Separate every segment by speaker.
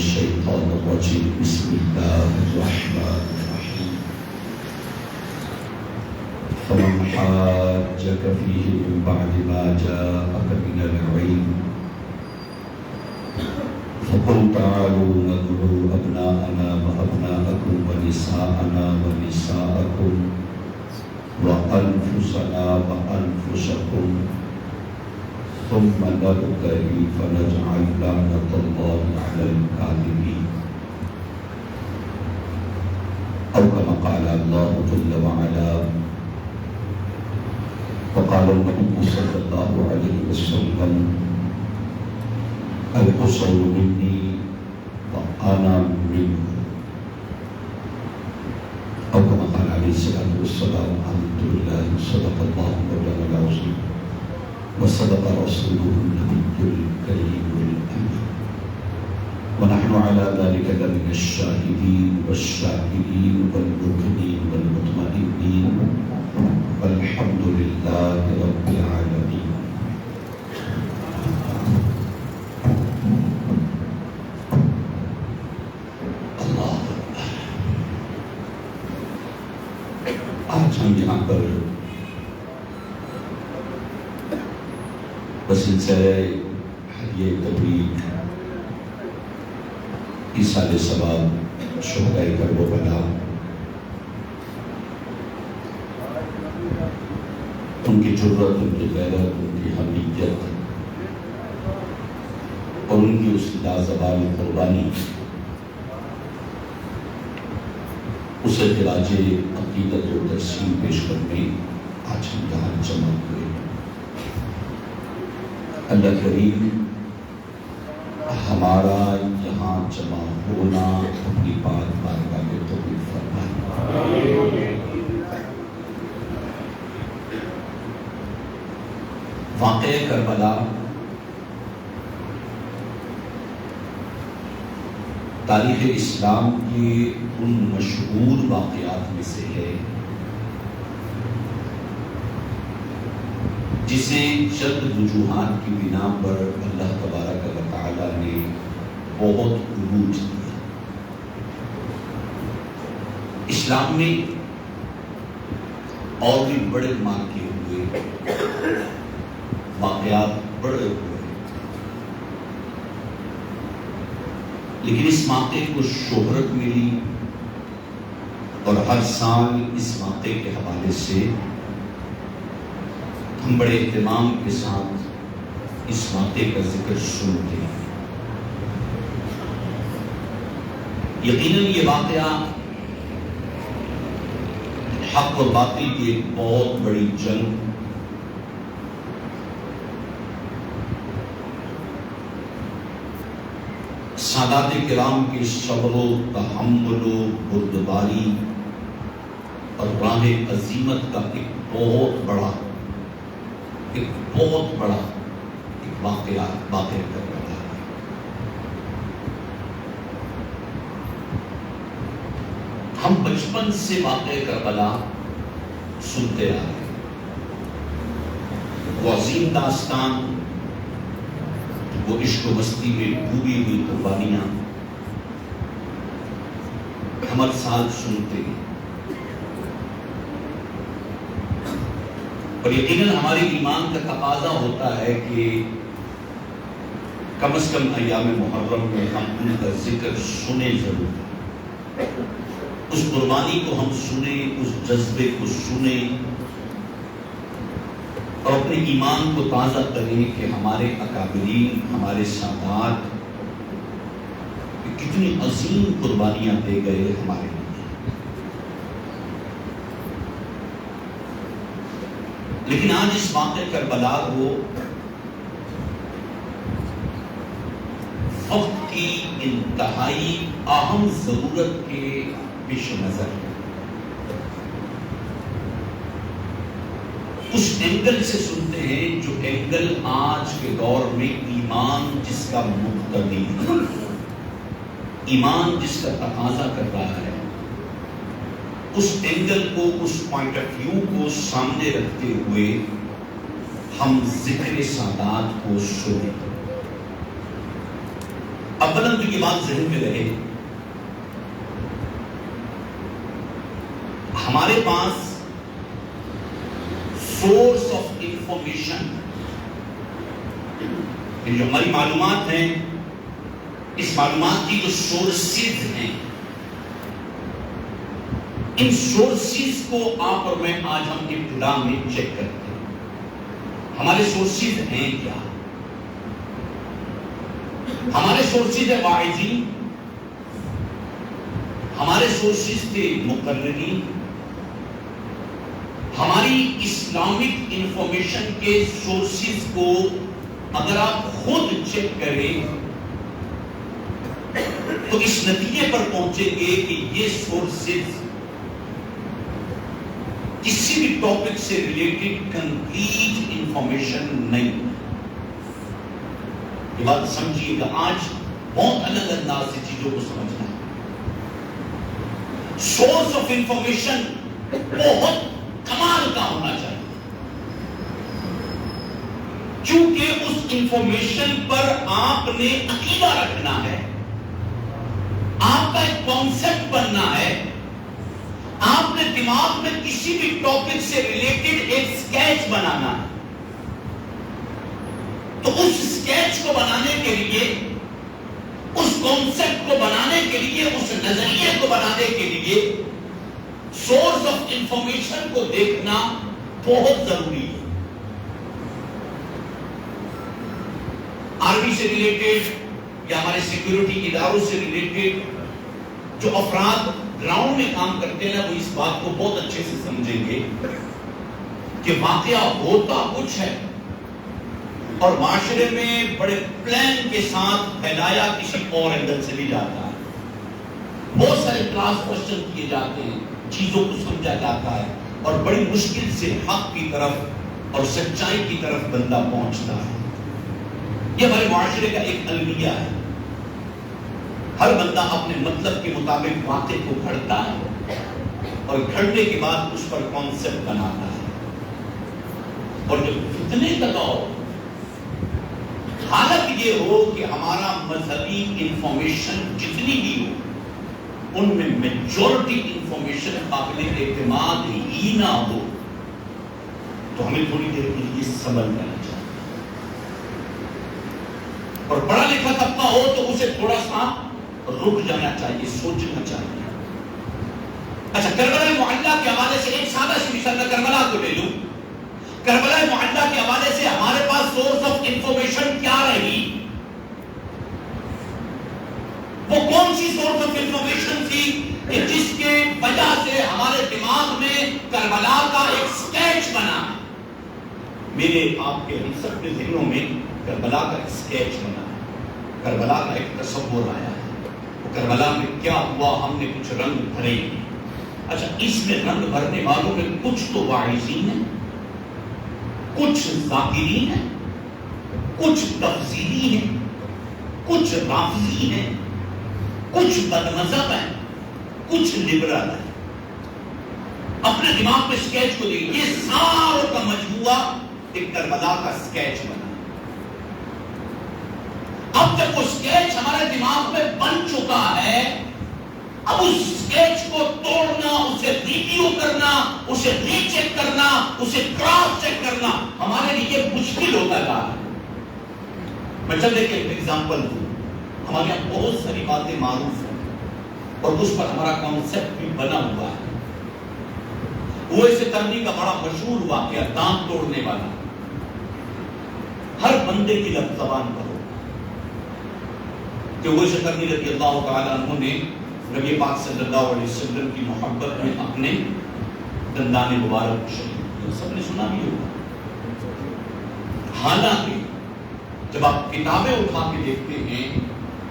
Speaker 1: الشيطان الرجيم بسم الله الرحمن الرحيم فمن حاجك فيه من بعد ما جاءك من العلم فقل تعالوا ندعو أبناءنا وأبناءكم ونساءنا ونساءكم وأنفسنا وأنفسكم ثم نبتهل فنجعل لعنة الله على الكاذبين أو كما قال الله جل وعلا وقال النبي صلى الله عليه وسلم الحسن مني وأنا منه أو كما قال عليه الصلاة والسلام الحمد لله صدق الله مولانا العظيم وصدق رسوله النبي الكريم الأمين ونحن على ذلك لمن الشاهدين والشاكرين والمؤمنين والمطمئنين والحمد لله رب العالمين. اللہ آج ہم یہاں پر سلسلہ یہ تبلیغ ایصال ثواب شہداء کربلا ان کی جرأت، ان کی غیرت، ان کی حمیت اور ان کی اس لازوال قربانی اسے خراج عقیدت و تسلیم پیش کرنے آج ہم یہاں جمع ہوئے. اللہ کریم ہمارا یہاں جمع ہونا اپنی پاک بارگاہ میں توفیق فرمائے. واقعہ کربلا تاریخ اسلام کے ان مشہور واقعات میں سے ہے جسے چند وجوہات کی بنا پر اللہ تبارک و تعالی نے بہت عروج دیا. اسلام میں اور بھی بڑے واقعے ہوئے، واقعات بڑے ہوئے، لیکن اس واقعے کو شہرت ملی اور ہر سال اس واقعے کے حوالے سے ہم بڑے اہتمام کے ساتھ اس واقعے کا ذکر سنتے ہیں. یقیناً یہ واقعہ حق اور باطل کی ایک بہت بڑی جنگ، سادات کرام کے صبر و تحمل و بردباری اور راہ عزیمت کا ایک بہت بڑا واقعہ کر رہا ہے. ہم بچپن سے واقعہ کربلا سنتے آ رہے ہیں. وہ عظیم داستان، وہ عشق و مستی میں ڈوبی ہوئی قربانیاں ہم ہر سال سنتے ہیں. اور یقیناً ہمارے ایمان کا تقاضا ہوتا ہے کہ کم از کم ایام محرم میں ہم ان کا ذکر سنیں ضرور. اس قربانی کو ہم سنیں، اس جذبے کو سنیں اور اپنے ایمان کو تازہ کریں کہ ہمارے اکابرین، ہمارے سادات کتنی عظیم قربانیاں دے گئے ہمارے لیے. لیکن آج اس واقعہ کربلا کو وقت کی انتہائی اہم ضرورت کے پیش نظر اس اینگل سے سنتے ہیں جو اینگل آج کے دور میں ایمان جس کا مقتضی ہے، ایمان جس کا تقاضا کر رہا ہے، اس اینگل کو، اس پوائنٹ آف ویو کو سامنے رکھتے ہوئے ہم ذکر سادات کو سنیں. اولاً تو یہ بات ذہن میں رہے، ہمارے پاس سورس آف انفارمیشن، جو ہماری معلومات ہیں، اس معلومات کی جو سورسز ہیں، ان سورسز کو آپ اور میں آج ہم ابتدا میں چیک کرتے ہیں۔ ہمارے سورسز ہیں کیا؟ ہمارے سورسز ہے واعظین، ہمارے سورسز تھے مقررین، ہماری اسلامک انفارمیشن کے سورسز کو اگر آپ خود چیک کریں تو اس نتیجے پر پہنچیں گے کہ یہ سورسز کسی بھی ٹاپک سے ریلیٹڈ کمپلیٹ انفارمیشن نہیں۔ یہ بات سمجھیے گا، آج بہت الگ انداز سے چیزوں کو سمجھنا ہے۔ سورس آف انفارمیشن بہت کمال کا ہونا چاہیے، کیونکہ اس انفارمیشن پر آپ نے عقیدہ رکھنا ہے، آپ کا ایک کانسیپٹ بننا ہے، آپ نے دماغ میں کسی بھی ٹاپک سے ریلیٹڈ ایک سکیچ بنانا ہے۔ تو اس سکیچ کو بنانے کے لیے، اس کانسیپٹ کو بنانے کے لیے، اس نظریے کو بنانے کے لیے سورس آف انفارمیشن کو دیکھنا بہت ضروری ہے۔ آرمی سے ریلیٹڈ یا ہمارے سیکیورٹی اداروں سے ریلیٹڈ جو افراد گراؤنڈ میں کام کرتے ہیں وہ اس بات کو بہت اچھے سے سمجھیں گے کہ واقعہ ہوتا کچھ ہے اور معاشرے میں بڑے پلان کے ساتھ پھیلایا کسی اور اینگل سے بھی جاتا ہے۔ بہت سارے کلاس کوسچن کیے جاتے ہیں، چیزوں کو سمجھا جاتا ہے اور بڑی مشکل سے حق کی طرف اور سچائی کی طرف بندہ پہنچتا ہے۔ یہ ہمارے معاشرے کا ایک المیہ ہے۔ ہر بندہ اپنے مطلب کے مطابق واقعے کو گھڑتا ہے اور گھڑنے کے بعد اس پر کانسیپٹ بناتا ہے، اور جب فتنے کا دور، حالت یہ ہو کہ ہمارا مذہبی انفارمیشن جتنی بھی ہو ان میں میجورٹی انفارمیشن قابل اعتماد ہی نہ ہو، تو ہمیں تھوڑی دیر کے لیے صبر کرنا چاہیے، اور پڑھا لکھا طبقہ ہو تو اسے تھوڑا سا رک جانا چاہیے، سوچنا چاہیے۔ اچھا، کربلا معلّہ کے حوالے سے ایک سادہ سی مثال میں کربلا کو لے لوں۔ کربلا معلّہ کے حوالے سے ہمارے پاس سورس آف انفارمیشن کیا رہی؟ وہ کون سی سورس آف انفارمیشن تھی کہ جس کے وجہ سے ہمارے دماغ میں کربلا کا ایک سکیچ بنا؟ میرے آپ کے ہم سب کے ذہنوں میں کربلا کا ایک سکیچ بنا ہے، کربلا کا ایک تصور آیا ہے، کربلا میں کیا ہوا، ہم نے کچھ رنگ بھرے ہیں۔ اچھا، اس میں رنگ بھرنے والوں میں کچھ تو واعظین ہیں، کچھ ذاکرین ہیں، کچھ تفضیلی ہیں، کچھ رافضی ہیں، کچھ بدمذہب ہیں، کچھ لبرل ہیں۔ اپنے دماغ میں سکیچ کو دیکھیں، یہ ساروں کا مجموعہ ایک کربلا کا سکیچ بنا۔ اب جب وہ سکیچ ہمارے دماغ میں بن چکا ہے، اب اس سکیچ کو توڑنا، اسے ریویو کرنا، اسے ری چیک کرنا، اسے کراس چیک کرنا ہمارے لیے مشکل ہوتا جا رہا ہے۔ میں چل ایک ایگزامپل دوں، ہمارے یہاں بہت ساری باتیں معروف ہیں اور اس پر ہمارا کانسیپٹ بھی بنا ہوا ہے۔ اویس قرنی کا بڑا مشہور واقعہ، دانت توڑنے والا، ہر بندے کی لب زبان پر ہو کہ اویس قرنی رضی اللہ تعالیٰ عنہ نے نبی پاک صلی اللہ علیہ وسلم کی محبت میں اپنے دندان مبارک شہید کیا، سب نے سنا بھی ہوگا۔ حالانکہ جب آپ کتابیں اٹھا کے دیکھتے ہیں،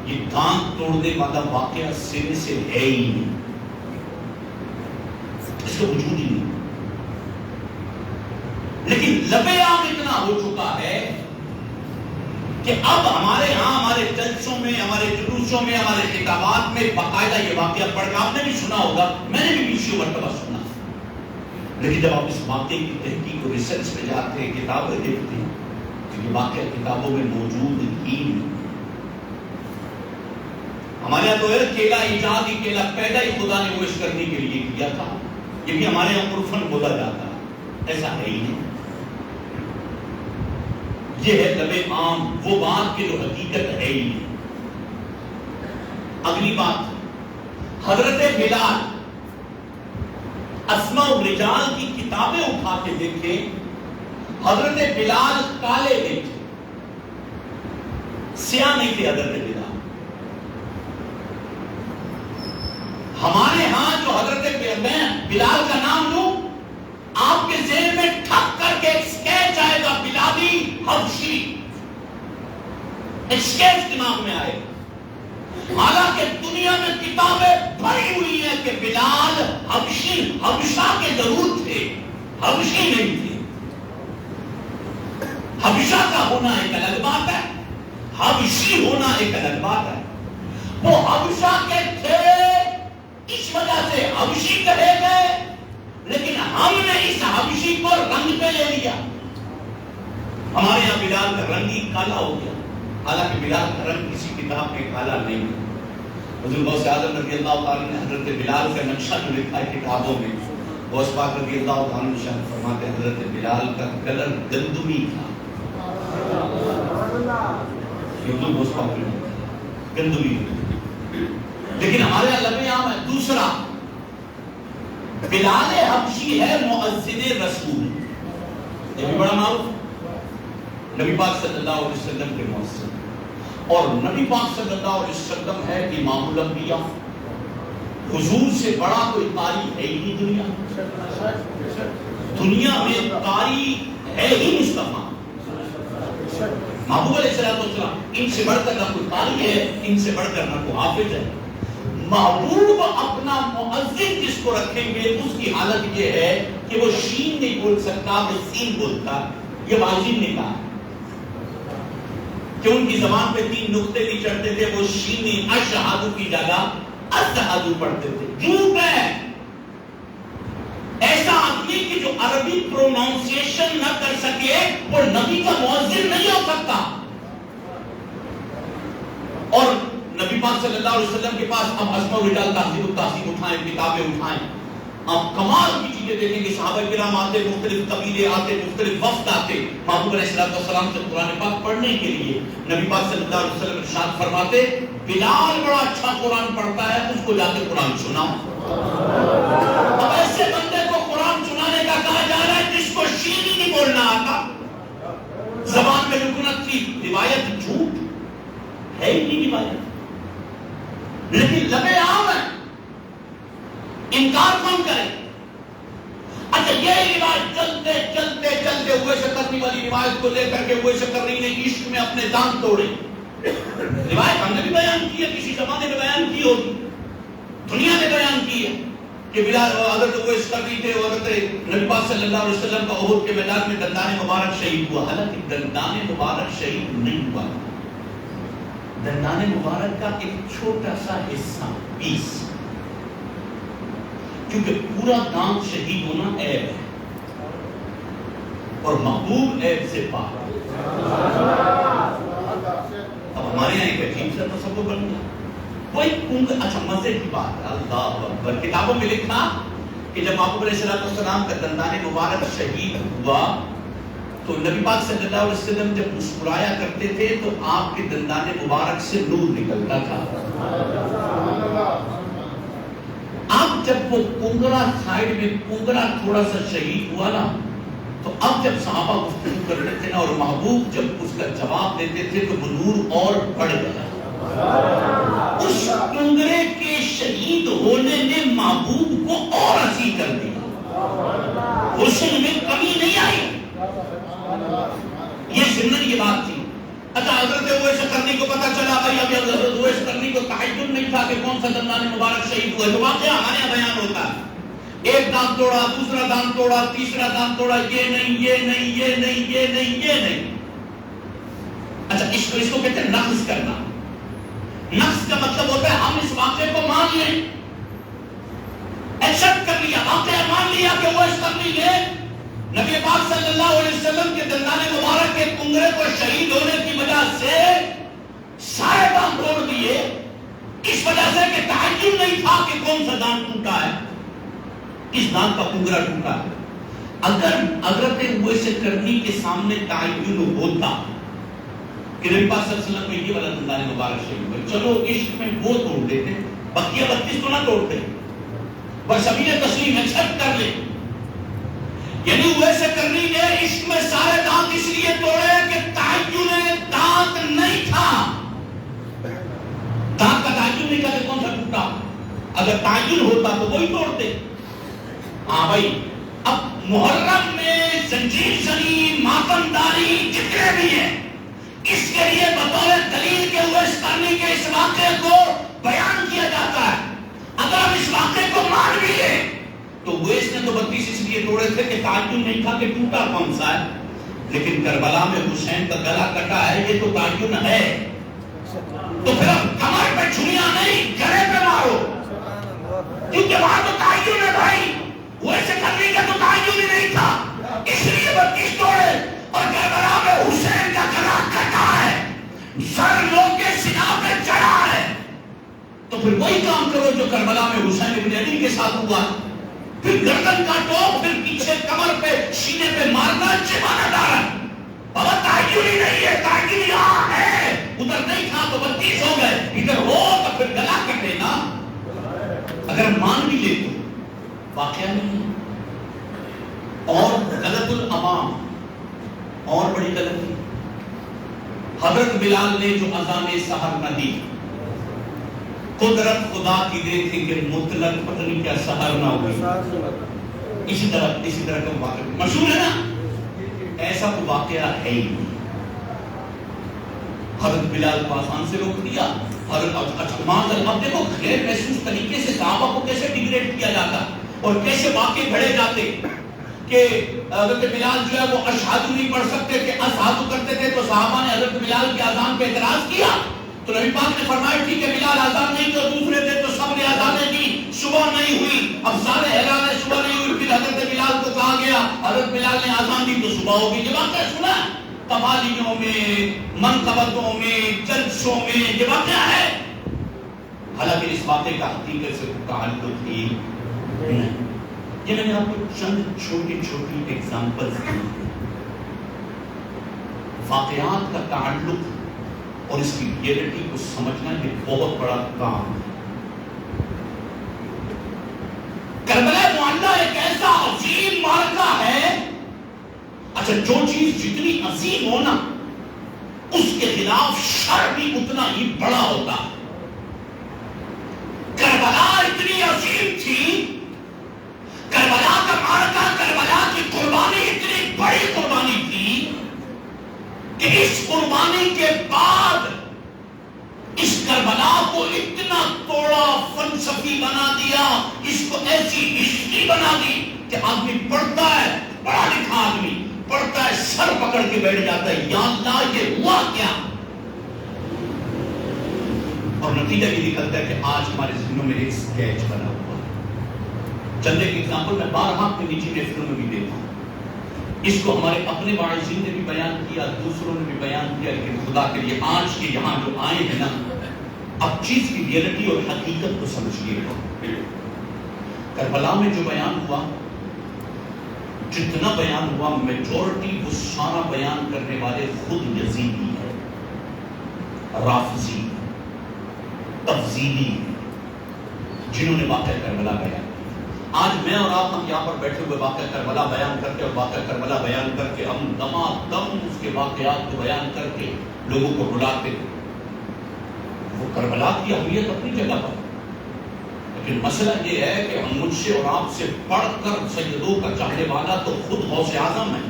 Speaker 1: یہ دانت توڑنے والا واقعہ سرے سے ہے ہی نہیں، اس کا وجود ہی نہیں۔ لیکن لبے عام اتنا ہو چکا ہے کہ اب ہمارے ہاں، ہمارے جلسوں میں، ہمارے جلوسوں میں، ہمارے کتابات میں باقاعدہ یہ واقعہ پڑھ کے آپ نے بھی سنا ہوگا، میں نے بھی بیسوں مرتبہ سنا۔ لیکن جب آپ اس واقعے کی تحقیق اور ریسرچ میں جاتے ہیں، کتابیں دیکھتے ہیں، تو یہ واقعہ کتابوں میں موجود ہی نہیں۔ ہمارے یہاں تو ہے کیلا ایجاد ہی، کیلا پیدا ہی خدا نے وش کرنے کے لیے کیا تھا، یہ بھی ہمارے یہاں عرفن بولا جاتا ہے، ایسا ہے ہی نہیں۔ یہ ہے لب عام، وہ بات کی جو حقیقت ہے ہی نہیں۔ اگلی بات، حضرت بلال، اسماء الرجال کی کتابیں اٹھا کے دیکھیں، حضرت بلال کالے نہیں تھے، سیاہ نہیں تھے حضرت بلال۔ ہمارے ہاں جو حضرت بلال کا نام لوں، آپ کے ذہن میں ٹھک کر کے اسکیچ آئے گا، بلالی حبشی، اسکیچ دماغ میں آئے گا۔ حالانکہ دنیا میں کتابیں بھری ہوئی ہیں کہ بلال حبشی، حبشہ کے ضرور تھے، حبشی نہیں تھے۔ حبشہ کا ہونا ایک الگ بات ہے، حبشی ہونا ایک الگ بات ہے۔ وہ حبشہ کے تھے، اس وجہ سے حبشی کہے گئے، لیکن ہم نے اس حبشی کو رنگ پہ لے لیا۔ ہمارے یہاں بلال کا رنگ ہی کالا ہو گیا، حالانکہ بلال کا رنگ کسی کتاب میں کالا نہیں ہے۔ حضور غوث اعظم رضی اللہ تعالیٰ نے حضرت بلال کا نقشہ جو لکھا ہے کتابوں میں، غوث پاک رضی اللہ تعالیٰ نے فرماتے ہیں حضرت بلال کا کلر گندمی تھا۔ حضور غوث پاک نے گندمی، لیکن ہمارے یہاں لب عام ہے۔ دوسرا، بلال حبشی ہے مؤذن رسول، یہ بھی بڑا معروف، نبی پاک صلی اللہ علیہ وسلم کے مؤذن، اور نبی پاک صلی اللہ علیہ وسلم ہے امام الانبیاء، حضور سے بڑا کوئی قاری ہے ہی نہیں دنیا میں قاری ہے ہی مصطفیٰ محبوب علیہ السلام، ان سے بڑھ کر نہ کوئی قاری ہے، ان سے بڑھ کر نہ کوئی حافظ ہے۔ محبوب اپنا مؤذن جس کو رکھیں گے اس کی حالت یہ ہے کہ وہ شین نہیں بول سکتا، وہ سین بولتا۔ یہ واجب نے کہا کہ ان کی زبان پہ 3 نقطے نہیں چڑھتے تھے، وہ شینی اشہادو کی جگہ اشہادو پڑھتے تھے۔ جھوٹ ہے ایسا آدمی کہ جو عربی پروناؤنسیشن نہ کر سکے وہ نبی کا مؤذن نہیں ہو سکتا۔ اور نبی پاک صلی اللہ علیہ وسلم کے پاس اب اسماء الرجال تہذیب التہذیب اٹھائیں، کتابیں اٹھائیں، اب کمال کی چیزیں دیکھیں گے۔ صحابہ کرام آتے، مختلف قبیلے آتے، مختلف وفد آتے محبوب علیہ السلام سے قرآن پاک پڑھنے کے لیے۔ نبی پاک صلی اللہ علیہ وسلم ارشاد فرماتے، بلال بڑا اچھا قرآن پڑھتا ہے، اس کو جا کے قرآن سناؤ۔ اب ایسے بندے کو قرآن سنانے کا کہا جا رہا ہے جس کو شین ہی نہیں بولنا آتا، زبان میں رکنت تھی۔ روایت جھوٹ ہے ہی نہیں روایت، لیکن لب عام ہے، انکار کون کرے؟ اچھا یہ روایت چلتے چلتے چلتے ہوئے سے کرنی والی روایت کو لے کر کے ہوئے سے کرنی نے عشق میں اپنے دان توڑے۔ روایت ہم نے بھی بیان کی ہے، کسی زمانے میں بیان کی ہوگی، دنیا نے بیان کی ہے کہ بلال حضرت اویس کرنی تھے، حضرت نبی پاک صلی اللہ علیہ وسلم کا احد کے میدان میں دندان مبارک شہید ہوا، حالانکہ دندان مبارک شہید نہیں ہوا، دندان مبارک کا ایک چھوٹا سا حصہ، پیس، کیونکہ پورا دانت شہید ہونا عیب ہے اور محبوب عیب سے پاک۔ اب ہمارے یہاں ایک عجیب سا تصور بن گیا، وہ ایک اچھا مزے کی بات ہے، اللہ اکبر، کتابوں میں لکھا کہ جب محبوب علیہ السلام کا دندان مبارک شہید ہوا تو نبی پاک صلی اللہ علیہ وسلم جب مسکرایا کرتے تھے تو آپ کے دندان مبارک سے نور نکلتا تھا۔ اب جب وہ کنگرا سائیڈ میں کنگرا تھوڑا سا شہید ہوا نا، تو اب جب صحابہ گفتگو کر رہے تھے نا اور محبوب جب اس کا جواب دیتے تھے تو وہ نور اور بڑھ گیا۔ اس کنگرے کے شہید ہونے نے محبوب کو اور عزیز کر دیا، حسن میں کمی نہیں آئی۔ یہ ضمن یہ بات تھی۔ اچھا حضرت اویس کرنی کو پتا چلا، بھائی ابھی حضرت اویس کرنی کو تعجب نہیں تھا کہ کون سا دندان مبارک شہید ہوا ہے، تو واقعہ ہمارے یہاں بیان ہوتا ہے، ایک دانت توڑا، دوسرا دانت توڑا، تیسرا دانت توڑا، یہ نہیں یہ نہیں یہ نہیں یہ نہیں یہ نہیں۔ اچھا اس کو کہتے ہیں نقص کرنا۔ نقص کا مطلب ہوتا ہے ہم اس واقعے کو مان لیں، ایکسپٹ کر لیا، واقعہ مان لیا کہ اویس کرنی ہے نبی پاک صلی اللہ علیہ وسلم کے دندان مبارک کے کنگرے کو شہید ہونے کی وجہ سے سارے دانت توڑ دیے، اس وجہ سے کہ تعین نہیں تھا کہ کون سا دانت ٹوٹا ہے، کس دانت کا پنگرا ٹوٹا ہے۔ اگر حضرت اویس کرنی کے سامنے تعین ہوتا کہ نبی پاک صلی اللہ علیہ وسلم کو یہ والا دندان مبارک شریف ہے، چلو عشق میں وہ توڑ دیتے، بقیہ 32 تو نہ توڑتے، بس ابھی تسلیم ایکسپٹ کر لیں۔ یعنی اویس کرنی نے عشق میں سارے دانت اس لیے توڑے کہ تعین دانت نہیں تھا، دانت کا تعین نہیں تھا کہ کون سا ٹوٹا، اگر تعین ہوتا تو وہی توڑتے۔ ہاں بھائی، اب محرم میں زنجیر زنی، ماتم داری جتنے بھی ہیں، اس کے لیے بطور دلیل کے اویس کرنی کے اس واقعے کو بیان کیا جاتا ہے۔ اگر ہم اس واقعے کو مان بھی لیں تو اویس نے تو 32 اس لیے توڑے تھے کہ تعین نہیں تھا کہ ٹوٹا کون سا ہے، لیکن کربلا میں حسین کا گلا کٹا ہے، یہ تو تعین ہے، تو پھر اب کمر پہ چھریاں نہیں، گلے پہ مارو، کیونکہ وہاں تو تعین ہے بھائی، اویس کرنی کا تو تعین ہی نہیں تھا، اس لیے 32 توڑے۔ اور کربلا میں حسین کا گلا کٹا ہے، سر لوگ کے سینہ پہ چڑھا ہے، تو پھر وہی کام کرو جو کربلا میں حسین ابن علی کے ساتھ ہوا، پھر گردن کاٹو، پھر پیچھے کمر پہ سینے پہ مارنا، چبانا ڈالا۔ بابا تعین ہی نہیں ہے، تعین یہاں ہے، ادھر نہیں تھا تو 32 ہو گئے، ادھر ہو تو پھر گلا کٹے نا۔ اگر مان بھی لے تو واقعہ نہیں ہے۔ اور غلط العوام، اور بڑی غلطی، حضرت بلال نے جو اذان سحر نہ دی، قدرت خدا کی دیکھیں کہ مطلق پتہ نہیں کیا سحر نہ ہوئی، اسی طرح کا واقعہ مشہور ہے نا، ایسا کوئی واقعہ ہے ہی نہیں۔ حضرت بلال کو آسان سے روک دیا، اب دیکھو غیر محسوس طریقے سے صحابہ کو کیسے ڈیگریڈ کیا جاتا اور کیسے واقع گھڑے جاتے کہ حضرت بلال جو ہے وہ اشہادو نہیں پڑھ سکتے تھے، اشہادو کرتے تھے، تو صحابہ نے حضرت بلال کی اذان پہ اعتراض کیا، تو نبی پاک نے فرمایا ٹھیک ہے بلال اذان نہیں تو دوسرے تھے تو سب نے اذانیں دی، صبح نہیں ہوئی، اب سارے حیران ہیں صبح نہیں ہوئی، پھر حضرت بلال کو کہا گیا، حضرت بلال نے اذان دی تو صبح ہوگی۔ یہ واقعہ سنا قوالیوں میں، منقبتوں میں، جلسوں میں، یہ واقعہ ہے، حالانکہ اس واقعے کا حقیقت سے تعلق ہی نہیں۔ یہ میں نے آپ کو چند چھوٹی چھوٹی ایگزامپلز دی، واقعات کا تعلق اور اس کی ریئلٹی کو سمجھنا یہ بہت بڑا کام ہے۔ کربلا معلّہ ایک ایسا عظیم معرکہ ہے، اچھا جو چیز جتنی عظیم ہونا اس کے خلاف شر بھی اتنا ہی بڑا ہوتا ہے۔ کربلا اتنی عظیم تھی، کربلا کا معرکہ، کربلا کی قربانی اتنی بڑی قربانی تھی کہ اس قربانی کے بعد اس کربلا کو اتنا توڑا، فلسفی بنا دیا، اس کو ایسی ہسٹری بنا دی کہ آدمی پڑھتا ہے، پڑھا لکھا آدمی پڑھتا ہے، سر پکڑ کے بیٹھ جاتا ہے، یا اللہ یہ ہوا کیا؟ اور نتیجہ یہ نکلتا ہے کہ آج ہمارے ذہنوں میں ایک سکیچ بنا ہوا ہے۔ چند ایک ایگزامپل میں بارہا کے نیچے میں فلموں میں بھی دیتا ہوں، اس کو ہمارے اپنے واعظین نے بھی بیان کیا، دوسروں نے بھی بیان کیا، لیکن خدا کے لیے آج کے یہاں جو آئے ہیں نا، اب چیز کی ریئلٹی اور حقیقت کو سمجھیے گا۔ کربلا میں جو بیان ہوا، جتنا بیان ہوا، میجورٹی وہ سارا بیان کرنے والے خود یزیدی ہیں، رافضی، تفضیلی، جنہوں نے واقعہ کربلا بیان۔ آج میں اور آپ ہم یہاں پر بیٹھے ہوئے واقعہ کربلا بیان کرتے اور واقعہ کربلا بیان کر کے ہم دمادم اس کے واقعات کو بیان کر کے لوگوں کو رلاتے، وہ کربلا کی اہمیت اپنی جگہ پر، لیکن مسئلہ یہ ہے کہ ہم مجھ سے اور آپ سے پڑھ کر سیدوں کا چاہنے والا تو خود غوث اعظم ہے۔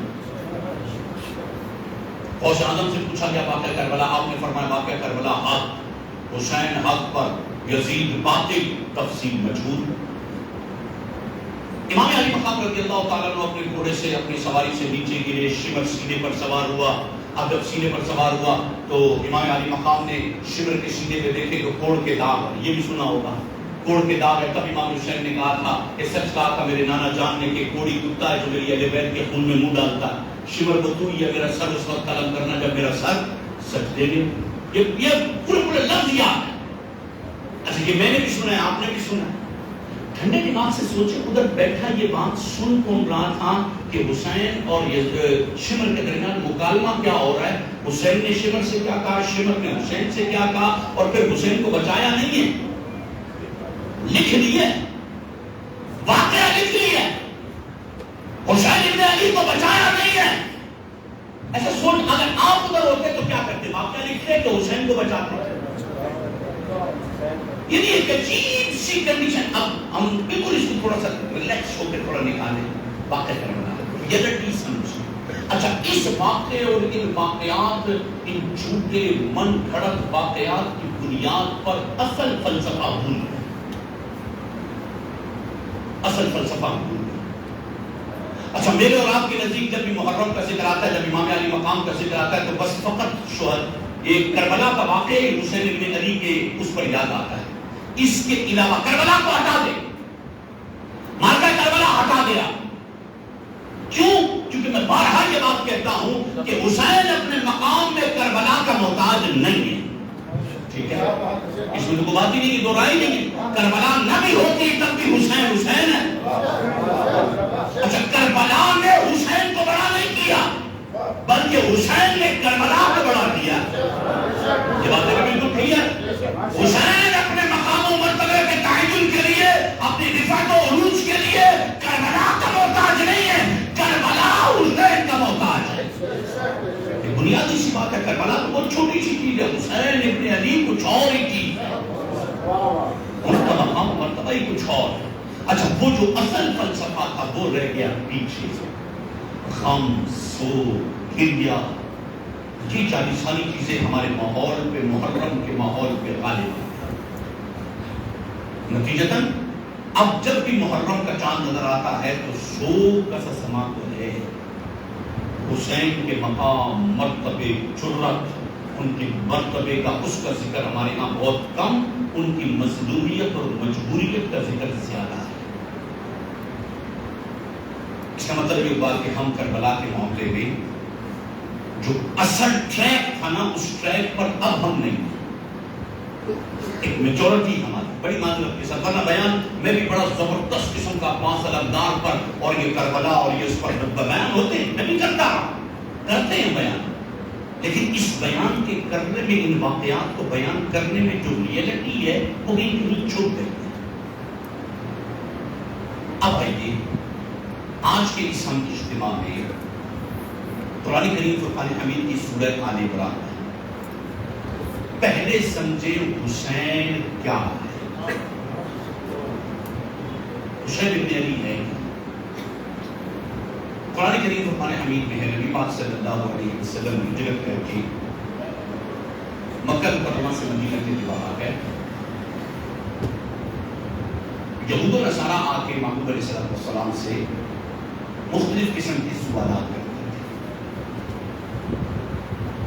Speaker 1: غوث اعظم سے پوچھا گیا واقعہ کربلا، آپ نے فرمایا واقعہ کربلا حق، حسین حق پر، یزید باطل، تفصیل مجہول۔ امام علی مقام رضی اللہ تعالیٰ عنہ اپنے گھوڑے سے، اپنی سواری سے نیچے گرے، شمر سینے پر سوار ہوا۔ اب جب سینے پر سوار ہوا تو امام علی مقام نے شمر کے سینے پہ دیکھے تو کوڑ کے داغ ہے، یہ بھی سنا ہوگا، کوڑ کے داغ ہے۔ تب امام حسین نے کہا تھا کہ سچ کہا تھا میرے نانا جان نے کہ کوڑی کتا ہے جو میری اہل بیت کے خون میں منہ ڈالتا ہے، شمر کو تو یہ میرا سر اس وقت قلم کرنا جب میرا سر سجدے میں۔ یہ پورے لفظ یاد ہے۔ اچھا یہ میں نے بھی سنا ہے، آپ نے بھی سنا ہے. ٹھنڈے دماغ سے سوچے ادھر بیٹھا یہ بات سن کون رہا تھا کہ حسین اور شمر کے درمیان مکالمہ کیا ہو رہا ہے. حسین نے شمر سے کیا کہا، شمر نے حسین سے کیا کہا، اور پھر حسین کو بچایا نہیں ہے، لکھ لیا واقعہ، لکھ لیا. حسین ابن علی کو بچایا نہیں ہے. ایسا سن، اگر آپ ادھر ہوتے تو کیا کرتے؟ واقعہ لکھتے کہ حسین کو بچاتے. یعنی ایک عجیب سی کنڈیشن. اب ہم بالکل اس کو تھوڑا سا ریلیکس ہو کے تھوڑا نکالیں، واقعہ کرنا ریئلٹی سمجھیں. اچھا اس واقعے اور ان واقعات، ان جھوٹے من گھڑت واقعات کی بنیاد پر اصل فلسفہ بھول گئے. اصل فلسفہ بھول گئے. اچھا میرے اور آپ کے نزدیک جب بھی محرم کا ذکر آتا ہے، جب امام علی مقام کا ذکر آتا ہے، تو بس فقط شہد ایک کربلا کا واقعہ حسین ابن علی کے اس پر یاد آتا ہے. اس کے علاوہ کربلا کو ہٹا دے، مارکا کربلا ہٹا دیا. کیوں؟ کیونکہ میں بارہا یہ بات کہتا ہوں کہ حسین اپنے مقام میں کربلا کا محتاج نہیں ہے. ٹھیک ہے، اس میں تو کوئی بات ہی نہیں، دو رائے نہیں. کربلا نہ بھی ہوتی تب بھی حسین حسین ہے. اچھا کربلا نے حسین کو بڑا نہیں کیا، بلکہ حسین نے کربلا کو بڑا کیا. یہ بات بالکل کلیئر. حسین اپنے مقام و مرتبے کے تعین کے لیے، اپنی رفعت و عروج کے لیے کربلا کا محتاج نہیں ہے، کربلا حسین کا محتاج ہے. یہ بنیادی سی بات ہے. کربلا تو بہت چھوٹی سی چیز ہے، حسین ابن علی کچھ اور ہی چیز ہے، ان کا مقام و مرتبہ ہی کچھ اور ہے. اچھا وہ جو اصل فلسفہ تھا وہ رہ گیا پیچھے سے. غم، سوگ، گریہ، یہ ساری چیزیں ہمارے ماحول پہ، محرم کے ماحول پہ غالب ہیں. نتیجتاً اب جب بھی محرم کا چاند نظر آتا ہے تو سوگ کا سا سما تو ہے. حسین کے مقام، مرتبے، جرت، ان کے مرتبے کا، اس کا ذکر ہمارے یہاں بہت کم، ان کی مظلومیت اور مجبوریت کا ذکر زیادہ ہے. اس کا مطلب یہ ہوا کہ ہم کربلا کے معاملے میں جو اصل ٹریک تھا نا، اس ٹریک پر اب ہم نہیں. ایک میجورٹی ہماری بڑی معذرت کے ساتھ، ورنہ بیان میں بھی بڑا زبردست قسم کا 5 علمدار پر اور یہ کربلا اور یہ اس پر بیان ہوتے ہیں، میں بھی کرتا ہوں، کرتے ہیں بیان. لیکن اس بیان کے کرنے میں، ان واقعات کو بیان کرنے میں جو ریئلٹی ہے وہ کہیں چھوٹ گئی. اب آئیے آج کے اس ہم اجتماع میں قرآن کریم فرقان حمید کی سورہ آل عمران. پہلے سمجھے حسین کیا ہے. حسین ابن علی ہے. قرآن کریم فرقان حمید میں ہے نبی پاک صلی اللہ علیہ وسلم ہجرت کر کے مکہ مکرمہ سے مدینہ کے دیوار ہے. یہود و نصارہ آ کے محبوب علیہ السلام سے مختلف قسم کے سوالات کرتے تھے،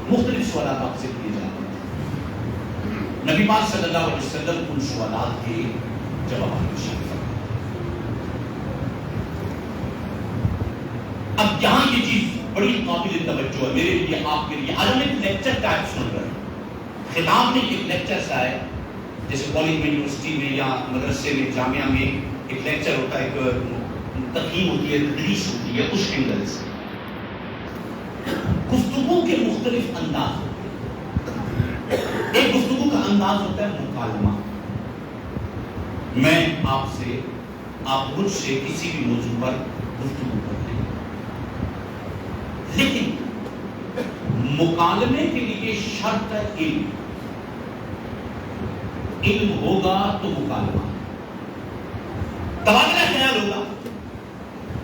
Speaker 1: مختلف سوالات آپ سے کیے جاتے تھے. نبی پاک صلی اللہ علیہ وسلم ان سوالات کے جوابات شامل کرتے. اب یہاں یہ چیز بڑی قابل توجہ ہے میرے لیے، آپ کے لیے. آج ہم ایک لیکچر ٹائپ سن رہے ہیں، خطاب میں ایک لیکچر سا ہے، جیسے کالج میں، یونیورسٹی میں یا مدرسے میں، جامعہ میں ایک لیکچر ہوتا ہے، ایک تقیم ہوتی ہے، تدریس ہوتی ہے. اس اینگل سے گفتگو کے مختلف انداز ہوتے ہیں. ایک گفتگو کا انداز ہوتا ہے مکالمہ. میں آپ سے، آپ مجھ سے کسی بھی موضوع پر گفتگو کرتے ہیں، لیکن مکالمے کے لیے شرط ہے علم. علم ہوگا تو مکالمہ. تبادلہ خیال ہوگا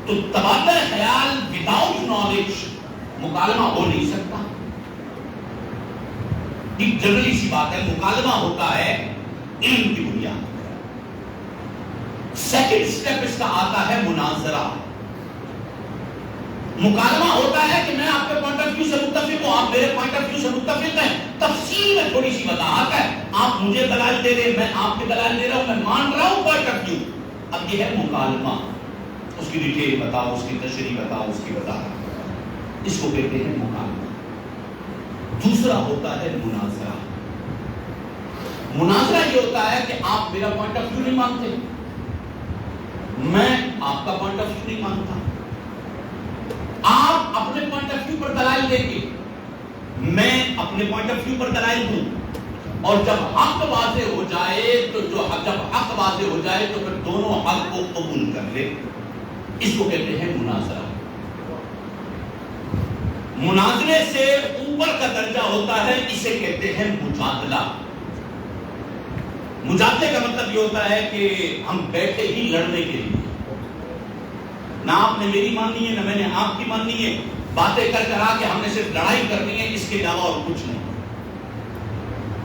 Speaker 1: تو تبادلہ خیال وداؤٹ نالج مکالمہ ہو نہیں سکتا. ایک جنرلی سی بات ہے، مکالمہ ہوتا ہے علم کی بنیاد. سیکنڈ سٹیپ اس کا آتا ہے مناظرہ. مکالمہ ہوتا ہے کہ میں آپ کے پوائنٹ آف ویو سے متفق ہوں، آپ میرے پوائنٹ آف ویو سے متفق ہیں، تفصیل میں تھوڑی سی وضاحت ہے، آپ مجھے دلائل دے رہے، میں آپ کے دلائل دے رہا ہوں، میں مان رہا ہوں پوائنٹ آف ویو. اب یہ ہے مکالمہ. اس کی ڈیٹیل بتاؤ، اس کی تشریح بتاؤ، اس کی وضاحت، اس کو کہتے ہیں مکالمہ. دوسرا ہوتا ہے مناظرہ. مناظرہ یہ ہوتا ہے کہ آپ میرا پوائنٹ آف ویو نہیں مانتے، میں آپ کا پوائنٹ آف ویو نہیں مانتا، آپ اپنے پوائنٹ آف ویو پر دلائل دیں گے، میں اپنے پوائنٹ آف ویو پر دلائل دوں، اور جب حق واضح ہو جائے تو جب حق واضح ہو جائے تو پھر دونوں حق کو قبول کر لے، اس کو کہتے ہیں مناظرہ۔ مناظرے سے اوپر کا درجہ ہوتا ہے، اسے کہتے ہیں مجادلہ۔ مجادلے کا مطلب یہ ہوتا ہے کہ ہم بیٹھے ہی لڑنے کے لیے، نہ آپ نے میری ماننی ہے نہ میں نے آپ کی ماننی ہے، باتیں کر کر آ کے ہم نے صرف لڑائی کرنی ہے، اس کے علاوہ اور کچھ نہیں۔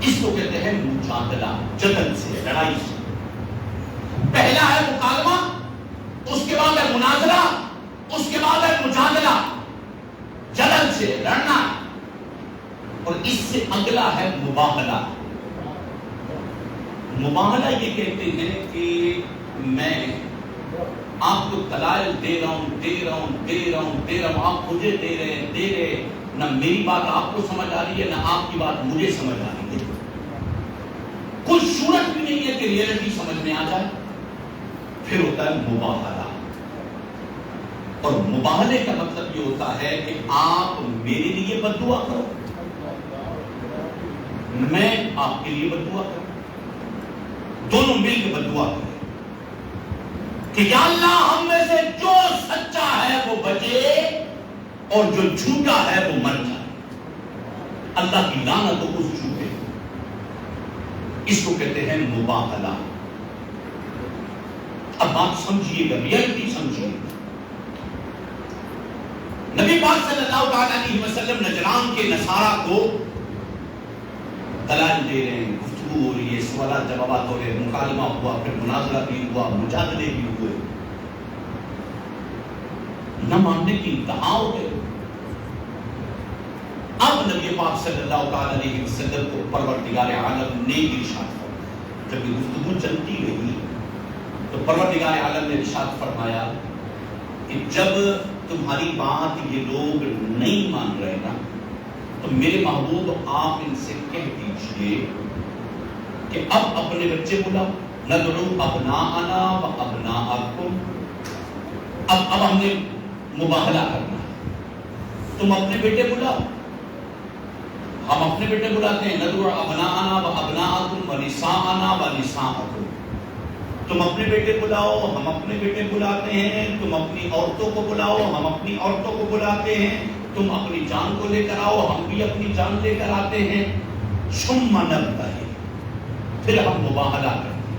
Speaker 1: اس کو کہتے ہیں مجادلہ، جدل سے، لڑائی سے۔ پہلا ہے مکالمہ، اس کے بعد ہے مناظرہ، اس کے بعد ہے مجادلہ، جدل سے لڑنا، اور اس سے اگلا ہے مباہلہ۔ مباہلہ یہ کہتے ہیں کہ میں آپ کو دلائل دے رہا ہوں، آپ مجھے دے رہے ہیں، نہ میری بات آپ کو سمجھ آ رہی ہے نہ آپ کی بات مجھے سمجھ آ رہی ہے، کوئی صورت بھی نہیں ہے کہ ریئلٹی سمجھ میں آ جائے، پھر ہوتا ہے مباہلہ۔ اور مباہلے کا مطلب یہ ہوتا ہے کہ آپ میرے لیے بد دعا کرو، میں آپ کے لیے بد دعا کروں، دونوں مل کے بد دعا کریں کہ یا اللہ ہم میں سے جو سچا ہے وہ بچے اور جو جھوٹا ہے وہ مر جائے، اللہ کی لعنت ہو اس جھوٹے۔ اس کو کہتے ہیں مباہلہ۔ اب بات سمجھیے گا، ریئلٹی سمجھیے گا۔ نبی پاک صلی اللہ علیہ وسلم نجران کے نصارہ کو دلائل دے رہے ہیں، گفتگو ہو رہی ہے، سوالات جوابات ہو رہے ہیں، مکالمہ ہوا، پھر مناظرہ بھی ہوا، مجادلے بھی ہوئے، نہ ماننے کی انتہا ہو گئے۔ اب نبی پاک صلی اللہ علیہ وسلم کو پروردگار عالم نے ارشاد فرمایا، جب یہ گفتگو چلتی رہی تو پروردگار عالم نے ارشاد فرمایا کہ جب تمہاری بات یہ لوگ نہیں مان رہے نا تو میرے محبوب آپ ان سے کہہ دیجئے کہ اب اپنے بچے بلاؤ، ندعو ابناءنا و ابناءکم، اب ہم نے مباہلہ کرنا ہے، تم اپنے بیٹے بلاؤ، ہم اپنے بیٹے بلاتے ہیں، ندعو ابناءنا و ابناءکم و نساءنا و نساءکم، تم اپنے بیٹے بلاؤ، ہم اپنے بیٹے بلاتے ہیں، تم اپنی عورتوں کو بلاؤ، ہم اپنی عورتوں کو بلاتے ہیں، تم اپنی جان کو لے کر آؤ، ہم بھی اپنی جان لے کر آتے ہیں، ثم نبتہل، پھر ہم مباہلہ کرتے ہیں،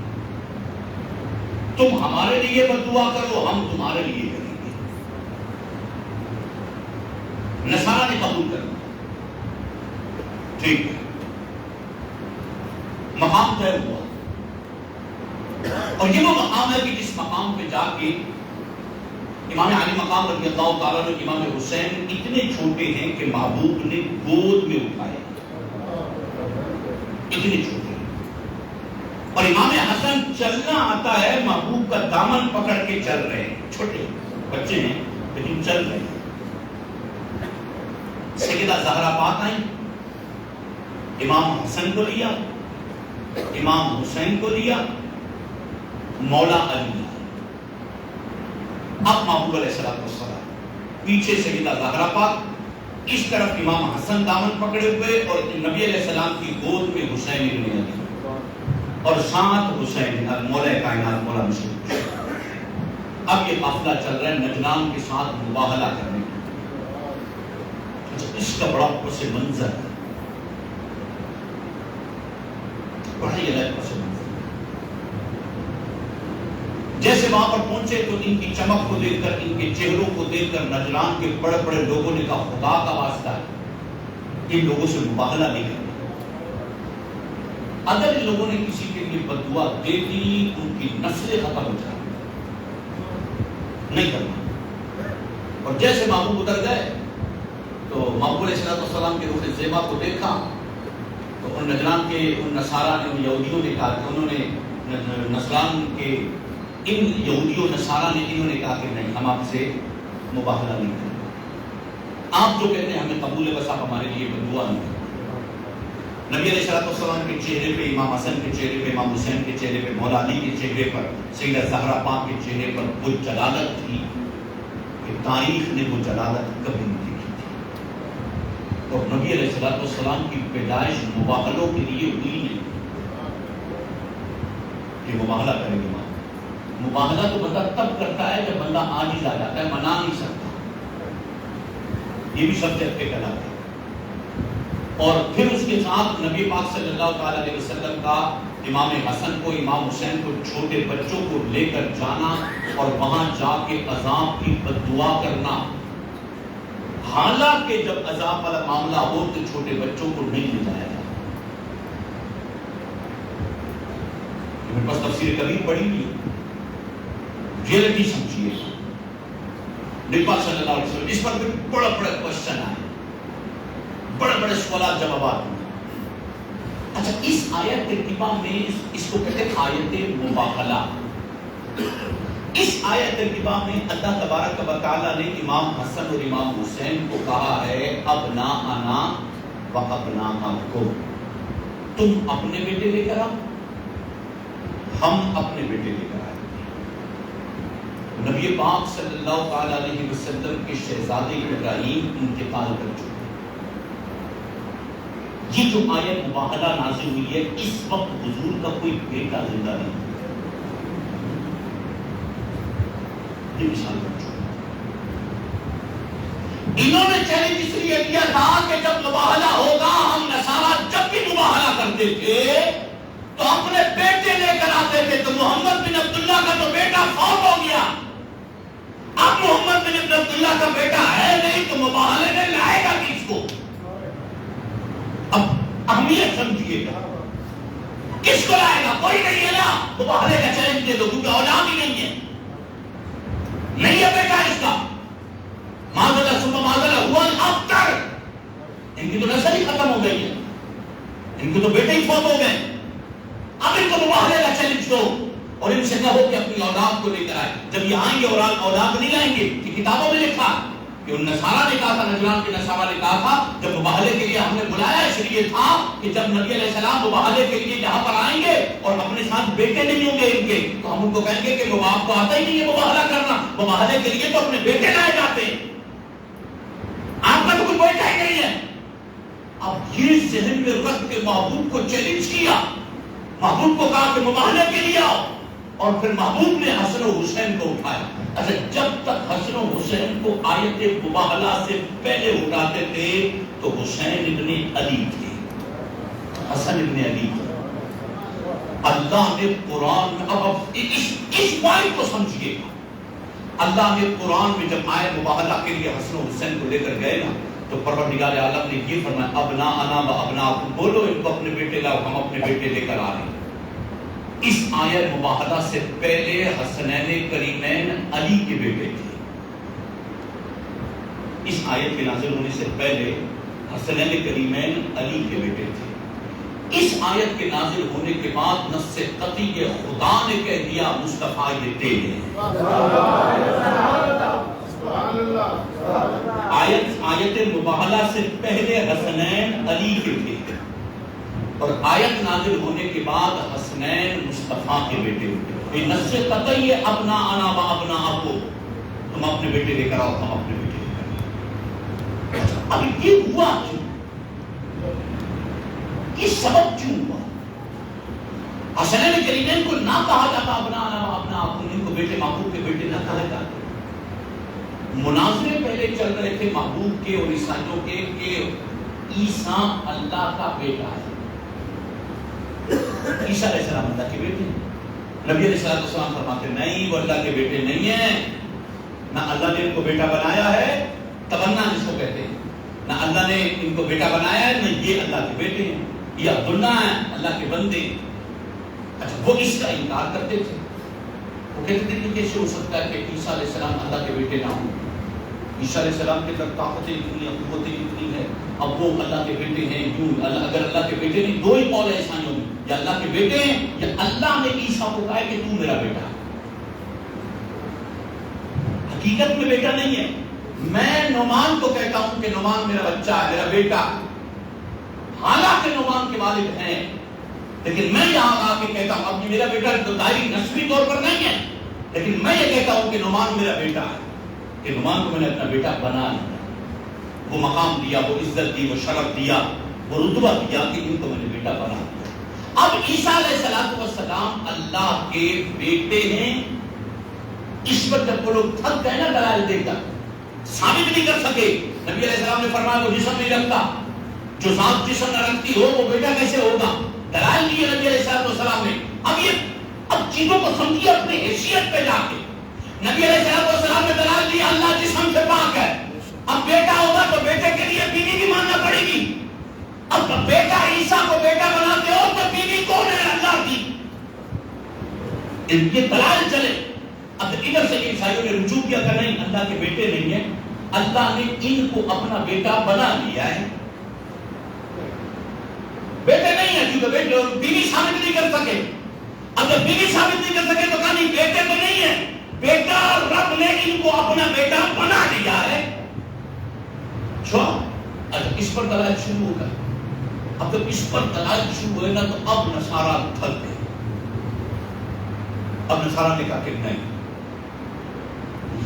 Speaker 1: تم ہمارے لیے بد دعا کرو، ہم تمہارے لیے کریں گے۔ نصارہ نے قبول کر لیا، ٹھیک ہے، مقام طے ہوا، اور یہ وہ مقام ہے کہ جس مقام پہ جا کے امام علی مقام رضی اللہ تعالیٰ نے امام حسین اتنے چھوٹے ہیں کہ محبوب نے گود میں اٹھائے، اتنے چھوٹے ہیں، اور امام حسن چلنا آتا ہے، محبوب کا دامن پکڑ کے چل رہے ہیں، چھوٹے بچے ہیں لیکن چل رہے ہیں۔ سیدہ زہرا پاک آئیں، امام حسن کو لیا، امام حسین کو لیا، مولا علی، اب محبوب علیہ السلام پیچھے سیدہ زہرا پاک، اس طرف امام حسن دامن پکڑے ہوئے، اور نبی علیہ السلام کی گود میں حسین ابن علی، اور ساتھ حسین مولا کائنات مولا مشرق۔ اب یہ قافلہ چل رہا ہے نجران کے ساتھ مباہلہ کرنے کا۔ اس کا بڑا پس منظر ہے، بڑا ہی الگ پس منظر۔ جیسے وہاں پر پہنچے تو ان کی چمک کو دیکھ کر، ان کے چہروں کو دیکھ کر نجران کے بڑے بڑے لوگوں نے کہا خدا کا واسطہ ہے ان لوگوں سے مباہلہ نہیں کرنا، اگر ان لوگوں نے کسی کے لیے بد دعا دے دی ان کی نسلیں ختم ہو جائیں، نہیں کرنا۔ اور جیسے محبوب ادھر گئے تو محبوب علیہ السلام کے روح زیبا کو دیکھا تو ان نجران کے ان نصارہ نے، ان یہودیوں نے کہا کہ انہوں نے نصران کے ان یہودیوں نصارہ نے انہوں نے کہا کہ نہیں، ہم آپ سے مباہلہ نہیں کریں، آپ جو کہتے ہیں ہمیں قبول ہے، بس آپ ہمارے لیے بد دعا نہیں کریں۔ نبی علیہ السلام کے چہرے پہ، امام حسن کے چہرے پہ، امام حسین کے چہرے پہ، مولا علی کے چہرے پر، سیدہ زہرا پاک کے چہرے پر وہ جلالت تھی کہ تاریخ نے وہ جلالت کبھی نہیں دیکھی تھی. اور نبی علیہ السلام کی پیدائش مباہلوں کے لیے ہوئی نہیں کہ مباہلہ کرے گا. مباہلہ تو بندہ تب کرتا ہے جب بندہ عاجز آ جاتا ہے، منا نہیں سکتا. یہ بھی سبجیکٹ پہ کہلاتا ہے. اور پھر اس کے ساتھ نبی پاک صلی اللہ تعالی علیہ وسلم کا امام حسن کو، امام حسین کو، چھوٹے بچوں کو لے کر جانا اور وہاں جا کے عذاب کی بد دعا کرنا. حالانکہ جب عذاب والا معاملہ ہو تو چھوٹے بچوں کو نہیں لے جایا جاتا. میرے پاس تفسیر کبیر پڑھی ہوئی ہے، ریئلٹی سمجھیے. نبی پاک صلی اللہ علیہ وسلم اس پر بھی بڑا کوشچن آئے، بڑے سوالات جوابات. اچھا، اس آیت ترکیبہ میں اس کو کہتے ہیں آیت مباہلہ. اس آیت ترکیبہ میں اللہ تبارک و تعالیٰ نے امام حسن اور امام حسین کو کہا ہے ابناءنا و ابناءکم، تم اپنے بیٹے لے کر آؤ، ہم اپنے بیٹے لے کر آئے. نبی پاک صلی اللہ تعالی علیہ وسلم کے شہزادے ابراہیم انتقال کر چکے. یہ جو آیت مباہلہ نازل ہوئی ہے، اس وقت حضور کا کوئی بیٹا زندہ نہیں. یہ مثال کر چکے. انہوں نے چیلنج اس لیے کیا تھا کہ جب مباہلہ ہوگا، ہم نصارہ جب بھی مباہلہ کرتے تھے تو اپنے بیٹے لے کر آتے تھے. تو محمد بن عبداللہ کا تو بیٹا فوت ہو گیا، اب محمد بن عبداللہ کا بیٹا ہے نہیں، تو مباہلے میں لائے گا کس کو؟ اب اہمیت سمجھیے گا، کس کو لائے گا؟ کوئی نہیں ہے نا. مباہلے کا چیلنج دے دو، کیونکہ اولاد ہی نہیں ہے، نہیں ہے بیٹا اس کا. معذلہ صبح معذلہ ہوا اب تک ان کی تو نسل ہی ختم ہو گئی ہے، ان کو تو بیٹے ہی فوت ہو گئے. اب ان کو مباہلے کا چیلنج دو اور ان سے کہو کہ اپنی اولاد کو لے کر آئے. جب یہ آئیں گے اور اولاد نہیں لائیں گے، کہ کتابوں میں لکھا کہ ان نصارہ نے کہا تھا، نجران کے نصارہ نے کہا تھا جب مباہلے کے لیے ہم نے بلایا اس لیے تھا کہ جب نبی علیہ السلام مباہلے کے لیے یہاں پر آئیں گے اور اپنے ساتھ بیٹے نہیں ہوں گے ان کے، تو ہم ان کو کہیں گے کہ وہ آپ کو آتا ہی نہیں ہے مباہلہ کرنا، مباہلے کے لیے تو اپنے بیٹے لائے جاتے ہیں، آپ کا تو کوئی بیٹا ہی نہیں ہے. اب یہ ذہن میں رکھ کے محبوب کو چیلنج کیا، محبوب کو کہا کہ مباہلے کے لیے آؤ، اور پھر محبوب نے حسن و حسین کو اٹھایا. اچھا، جب تک حسن و حسین کو آیت مباہلہ سے پہلے اٹھاتے تھے تو حسین ابن علی تھے، حسن ابن علی تھے. اللہ نے قرآن میں، اب اس پوائنٹ کو سمجھیے گا، اللہ نے قرآن میں جب آیت مباہلہ کے لیے حسن و حسین کو لے کر گئے نا، تو پروردگار عالم نے یہ فرمایا ابناءنا و ابناءکم، بولو ان کو اپنے بیٹے لاؤ، ہم اپنے بیٹے لے کر آ رہے ہیں. اس آیت مباہلہ سے پہلے حسنین کریمین علی کے بیٹے تھے. اس آیت کے نازل ہونے سے پہلے حسنین کریمین علی کے بیٹے تھے. اس آیت کے نازل ہونے کے بعد نص قطعی کے خدا نے کہہ دیا مصطفیٰ یہ تیرے ہیں. آیت مباہلہ سے پہلے حسنین علی کے تھے، اور آیت نازل ہونے کے بعد حسنین مصطفیٰ کے بیٹے ہوتے. یہ نص قطعی ہے ابناءنا و ابناءکم، تم اپنے بیٹے لے کر آؤ، ہم اپنے بیٹے لے کر آؤ. اب یہ ہوا کیوں؟ یہ سبب کیوں ہوا؟ حسنین کریمین کو نہ کہا جاتا ابناءنا و ابناءکم، ان کو بیٹے محبوب کے بیٹے نہ کہا جاتا. مناظرے پہلے چل رہے تھے محبوب کے اور عیسائیوں کے کہ عیسیٰ اللہ کا بیٹا ہے. عیسیٰ علیہ السلام اللہ کے بیٹے ہیں. نبی علیہ السلام فرماتے نہیں، وہ اللہ کے بیٹے نہیں ہیں، نہ اللہ نے ان کو بیٹا بنایا ہے، تبنا جس کو کہتے ہیں، نہ اللہ نے ان کو بیٹا بنایا ہے، نہ یہ اللہ کے بیٹے ہیں، یہ عبداللہ ہیں، اللہ کے بندے. اچھا، وہ اس کا انکار کرتے تھے. وہ کہتے تھے کہ کیسے ہو سکتا ہے کہ عیسیٰ علیہ السلام اللہ کے بیٹے نہ ہوں؟ عیسیٰ علیہ السلام کے اندر طاقتیں اتنی ہیں، قوتیں اتنی ہیں، اب وہ اللہ کے بیٹے ہیں یوں؟ اگر اللہ کے بیٹے نہیں، دو ہی قول ہے عیسائیوں میں، یا اللہ کے بیٹے ہیں یا اللہ نے عیسیٰ کو کہا کہ تو میرا بیٹا ہے. حقیقت میں بیٹا نہیں ہے. میں نعمان کو کہتا ہوں کہ نعمان میرا بچہ ہے، میرا بیٹا. حالانکہ نعمان کے والد ہیں، لیکن میں یہاں آ کے کہتا ہوں، اب میرا بیٹا دائری نسبی طور پر نہیں ہے، لیکن میں یہ کہتا ہوں کہ نعمان میرا بیٹا ہے، کہ نعمان کو میں نے اپنا بیٹا بنا لیا، وہ مقام دیا، وہ عزت دی، وہ شرف دیا، وہ رتبہ دیا کہ ان کو میں نے بیٹا بنا دیا۔ اب عیسیٰ علیہ السلام اللہ کے بیٹے ہیں، اس پر جب وہ لوگ تھک گئے نا دلائل دے کر، ثابت نہیں کر سکے، نبی علیہ السلام نے فرمایا وہ جسم نہیں رکھتا، جو ذات جسم نہ رکھتی ہو وہ بیٹا کیسے ہوگا؟ دلائل دیے نبی علیہ السلام نے۔ اب چیزوں کو سمجھیے اپنی حیثیت پہ جا کے، نبی علیہ السلام نے دلائل دیا اللہ جسم سے پاک ہے، اب بیٹا ہوگا تو بیٹے کے لیے بیوی بھی ماننا پڑے گی، اب بیٹا عیسیٰ کو بیٹا بناتے ہو تو بیوی کون ہے؟ اللہ کی۔ یہ دلائل چلے، اب ادھر سے عیسائیوں نے رجوع کیا کہ نہیں اللہ کے بیٹے نہیں ہیں، اللہ نے ان کو اپنا بیٹا بنا لیا ہے، بیٹے نہیں ہیں کیونکہ بیٹے بیوی ثابت نہیں کر سکے، اب جب بیوی ثابت نہیں کر سکے تو کہا نہیں بیٹے تو نہیں ہیں، بیٹا رب نے ان کو اپنا بیٹا بنا لیا ہے۔ اچھا اس پر دلائل شروع ہوگا، اب جب اس پر دلائل شروع ہوئے نا تو اب نصارہ تھک گئے، اب نصارہ نے کہا کہ نہیں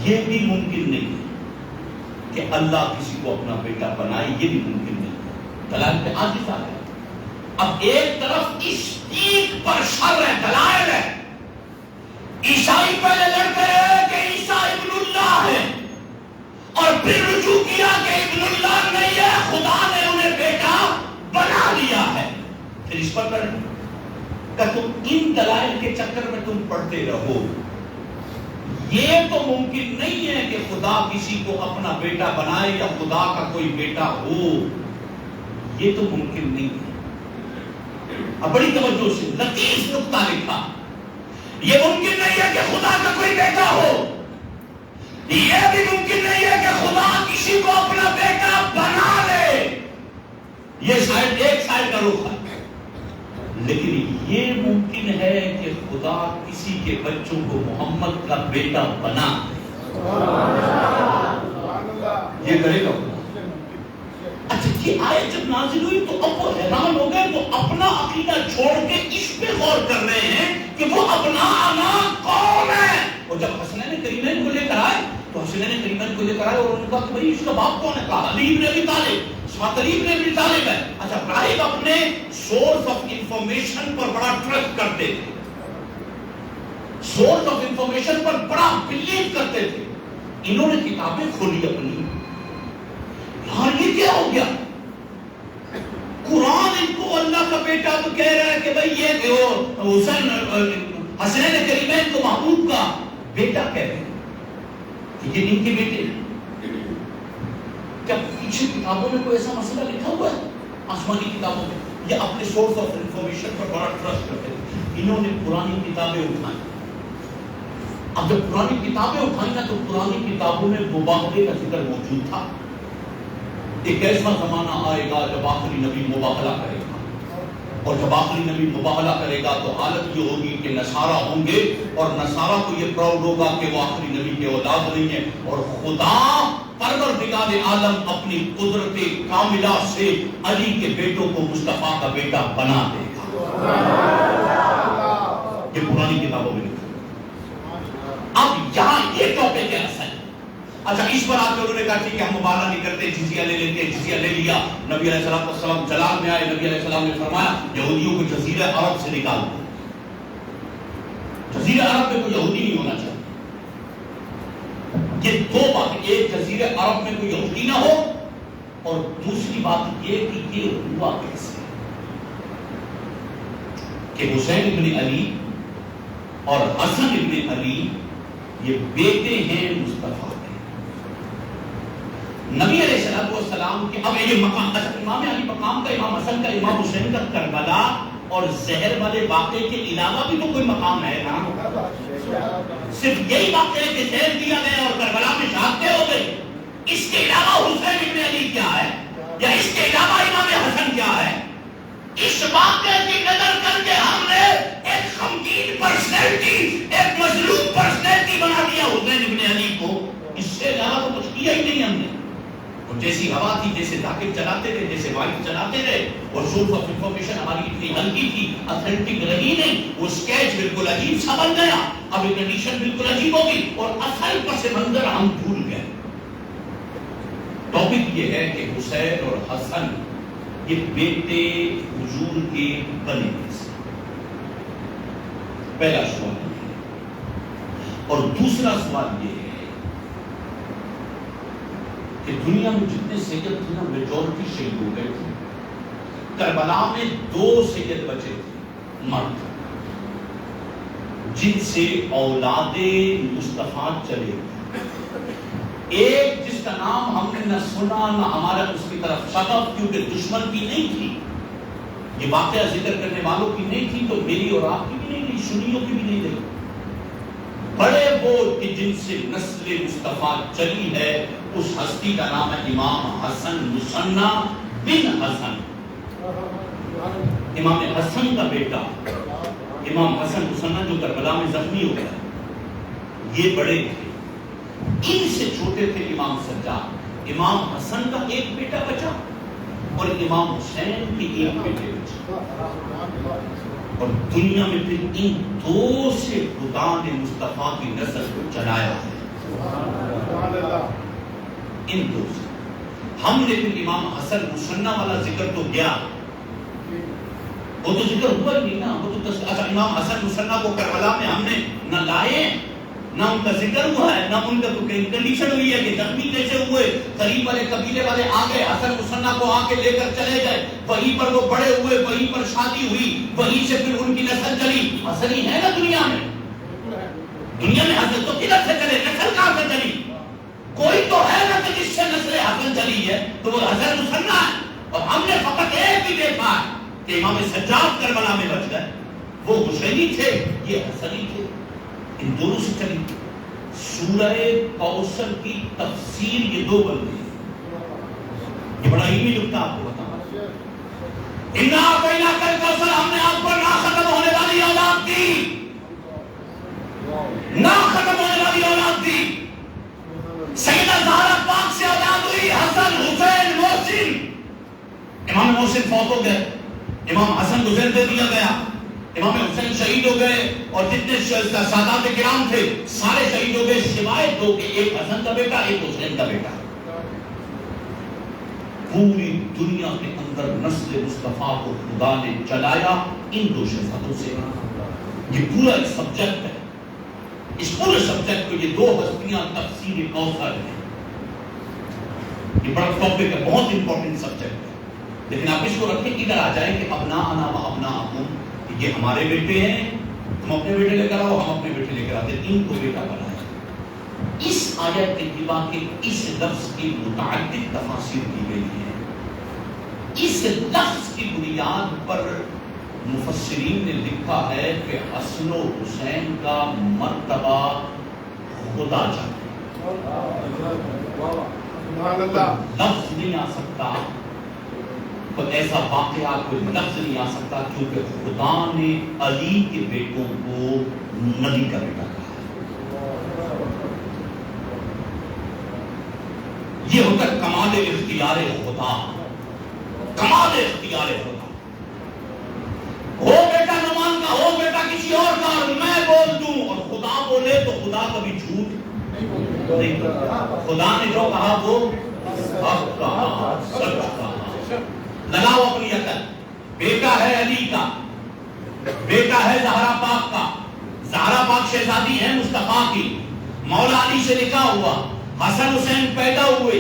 Speaker 1: یہ بھی ممکن نہیں ہے کہ اللہ کسی کو اپنا بیٹا بنائے، یہ بھی ممکن نہیں ہے، دلائل پہ عاجز آ گئے۔ اب ایک طرف اس دین پر شر ہے، دلائل ہے، عیسائی پہلے لڑتے ہیں کہ عیسیٰ ابن اللہ ہے، اور پھر رجوع کیا کہ ابن اللہ نہیں ہے، خدا نے انہیں بیٹا بنا لیا ہے، پھر اس پر لڑتے کہ تم ان دلائل کے چکر میں تم پڑھتے رہو، یہ تو ممکن نہیں ہے کہ خدا کسی کو اپنا بیٹا بنائے یا خدا کا کوئی بیٹا ہو، یہ تو ممکن نہیں ہے۔ اب بڑی توجہ سے لطیف نقطہ لکھا، یہ ممکن نہیں ہے کہ خدا کا کوئی بیٹا ہو، یہ بھی ممکن نہیں ہے کہ خدا کسی کو اپنا بیٹا بنا لے، یہ شاید ایک سائڈ کا رخ ہے، لیکن یہ ممکن ہے کہ خدا کسی کے بچوں کو محمد کا بیٹا بنا، یہ کرے گا۔ اچھا یہ آیت جب نازل ہوئی تو اب وہ حیران ہو گئے، وہ اپنا عقیدہ چھوڑ کے اس پہ غور کر رہے ہیں کہ وہ اپنا آنا کون ہے۔ اور جب حسنین کریمین کو لے کر آئے تو حسنین کریمین کو لے کر آئے اور انہوں نے کہا کہ بھائی اس کا باپ کون ہے؟ کہا علی ابن ابی طالب، اسماعیل علی ابن ابی طالب ہے۔ اچھا راہب اپنے سورس آف انفارمیشن پر بڑا ٹرسٹ کرتے تھے، سورس آف انفارمیشن پر بڑا بلیو کرتے تھے، انہوں نے کتابیں کھولی اپنی، یار یہ کیا ہو گیا؟ قرآن ان کو اللہ کا بیٹا تو کہہ رہا ہے کہ بھئی یہ حسین حسنین کریمین کو محبوب کا بیٹا کہہ رہے ہیں، یہ ان کے بیٹے ہیں۔ کیا پیچھے کتابوں میں کوئی ایسا مسئلہ لکھا ہوا ہے؟ آسمانی کتابوں میں یہ اپنے سورس آف انفارمیشن پر بڑا ٹرسٹ کرتے ہیں، انہوں نے پرانی کتابیں اٹھائیں۔ اب جب پرانی کتابیں اٹھائیں نا تو پرانی کتابوں میں مباہلے کا ذکر موجود تھا، ایک ایسا زمانہ آئے گا جب آخری نبی مباہلہ کرے گا، اور جب آخری نبی مباہلہ کرے گا تو حالت یہ ہوگی کہ نصارہ ہوں گے، اور نصارہ کو یہ پراؤڈ ہوگا کہ وہ آخری نبی کے اولاد نہیں ہے، اور خدا پروردگار عالم اپنی قدرت کاملہ سے علی کے بیٹوں کو مصطفیٰ کا بیٹا بنا دے گا۔ یہ پرانی کتابوں میں لکھا۔ اب یہاں یہ ٹاپک ہے اصل۔ اچھا اس پر آ کے انہوں نے کہا ٹھیک ہے ہم مبالغہ نہیں کرتے، جزیہ لے لیتے ہیں، جزیہ لے لیا۔ نبی علیہ السلام جلال میں آئے، نبی علیہ السلام نے فرمایا یہودیوں کو جزیرہ عرب سے نکال دو، جزیرہ عرب میں کوئی یہودی نہیں ہونا چاہیے۔ یہ دو بات، ایک جزیرہ عرب میں کوئی یہودی نہ ہو، اور دوسری بات یہ کہ یہ ہوا کیسے کہ حسین ابن علی اور حسن ابن علی یہ بیٹے ہیں مصطفیٰ کے۔ نبی علیہ السلام کے اب یہ مقام، امام علی مقام کا، امام حسن کا، امام حسین کا کربلا اور زہر والے واقعے کے علاوہ بھی تو کوئی مقام ہے نا؟ صرف یہی واقعہ ہے کہ زہر دیا گیا اور کربلا میں شہادتیں ہو گئی، اس کے علاوہ حسین ابن علی کیا ہے، یا اس کے علاوہ امام حسن کیا ہے؟ اس واقعے کی نظر کر کے ہم نے ایک غمگین پرسنالٹی، ایک مظلوم پرسنالٹی بنا دیا حسین ابن علی کو، اس سے علاوہ تو کچھ کیا ہی نہیں ہم نے۔ جیسی ہوا تھی، جیسے راکٹ چلاتے رہے، جیسے وائٹ چلاتے رہے، اور سورس آف انفارمیشن ہماری اتنی ہلکی تھی، اتھینٹک رہی نہیں، وہ اسکیچ بالکل عجیب سا بن گیا، اب یہ کنڈیشن بالکل عجیب ہوگی اور اصل پس منظر ہم بھول گئے۔ ٹاپک یہ ہے کہ حسین اور حسن یہ بیٹے حضور کے بنے تھے، پہلا سوال یہ ہے۔ اور دوسرا سوال یہ ہے کہ دنیا میں جتنے سید تھے نا، میجورٹی شہید ہو گئے تھے۔ کربلا میں 2 سید بچے تھے مرد، جن سے اولاد مصطفیٰ چلے گئے۔ ایک جس کا نام ہم نے نہ سنا نہ ہمارا اس کی طرف شغف، کیونکہ دشمن کی نہیں تھی، یہ واقعہ ذکر کرنے والوں کی نہیں تھی، تو میری اور آپ کی بھی نہیں تھی، سنیوں کی بھی نہیں تھی۔ بڑے وہ کہ جن سے نسل مصطفیٰ چلی ہے، اس ہستی کا نام ہے امام حسن مصنع بن حسن۔ امام حسن کا بیٹا امام حسن مصنع جو کربلا میں زخمی ہو گیا، یہ بڑے تھے۔ ان سے چھوٹے تھے امام سجاد۔ امام حسن کا ایک بیٹا بچا اور امام حسین کے ایک بیٹے بچے، اور دنیا میں پھر ان 2 سے خدا نے مصطفیٰ کی نسل کو چلایا ہے، ان 2 سے۔ ہم نے پھر امام حسن مصنع والا ذکر تو کیا، وہ تو ذکر ہوا ہی نہیں نا، وہ تو اچھا امام حسن مصنع کو کربلا میں ہم نے نہ لائے، نہ ان کا ذکر ہوا ہے، نہ ان کا کوئی کنڈیشن ہوئی ہے کہ زخمی کیسے ہوئے، قریب والے قبیلے والے آ گئے، حسن مصنع کو آ کے لے کر چلے گئے، وہیں پر وہ بڑے ہوئے، وہیں پر شادی ہوئی، وہیں سے پھر ان کی نسل چلی۔ حسن ہی ہے نا دنیا میں، دنیا میں حسن تو کدھر سے چلے، نسل کہاں سے چلی؟ کوئی تو ہے نا کہ جس سے نسل حسن چلی ہے، تو وہ حسن مصنع ہے۔ اور ہم نے فقط ایک ہی دیکھا ہے کہ امام سجاد کربلا میں بچ گئے، وہ حسینی تھے، یہ حسنی تھے، ان دونوں سے چلی۔ سورہ کوثر کی تفسیر یہ 2 بندے، یہ بڑا علمی نکتہ آپ کو بتاؤں۔ اِنَّا أَعْطَيْنَاكَ الْكَوْثَرَ، ہم نے آپ کو نہ ختم ہونے والی اولاد دی، نہ ختم ہونے والی اولاد دی۔ سیدہ زہرا پاک سے اولاد ہوئی، حسن حسین محسن۔ امام محسن فوت ہو گئے، امام حسن حسین دے دیا گیا، امام حسین شہید ہو گئے، اور جتنے سادات کرام تھے سارے شہید ہو گئے، سوائے 2 کے، ایک حسن کا بیٹا، ایک حسین کا بیٹا۔ پوری دنیا کے اندر نسل مصطفیٰ کو خدا نے چلایا ان 2 شہزادوں سے۔ یہ پورا ایک سبجیکٹ ہے، اس پورے سبجیکٹ کو یہ 2 ہستیاں تفسیر کوثر ہے۔ یہ بڑا ٹاپک ہے، بہت امپورٹنٹ سبجیکٹ ہے، لیکن آپ اس کو رکھیں ادھر آ جائیں کہ ابناءنا و ابناءکم، یہ ہمارے بیٹے ہیں، تم اپنے بیٹے لے کر آؤ، ہم اپنے بیٹے لے کر آتے، 3 کو بیٹا بنایا۔ اس آیت طیبہ کے اس لفظ کی متعدد تفاسیر کی گئی ہیں۔ اس لفظ کی بنیاد پر مفسرین نے لکھا ہے کہ حسن و حسین کا مرتبہ خدا جانے، لفظ نہیں آ سکتا، کوئی ایسا واقعہ، کوئی لفظ نہیں آ سکتا، کیونکہ خدا نے علی کے بیٹوں کو نبی کا بیٹا کہا۔ یہ ہوتا ہے کمال اختیار خدا، کمال اختیار خدا۔ ہو بیٹا نعمان کا، ہو بیٹا کسی اور کا، اور میں بول دوں اور خدا بولے تو خدا کبھی جھوٹ نہیں کرتا۔ خدا نے جو کہا وہ حق کہا، سچ کہا۔ لگاؤ اپنی عقل، بیٹا ہے علی کا، بیٹا ہے زہرا پاک کا، زہرا پاک شہزادی ہے مصطفیٰ کی، مولا علی سے نکاح ہوا، حسن حسین پیدا ہوئے،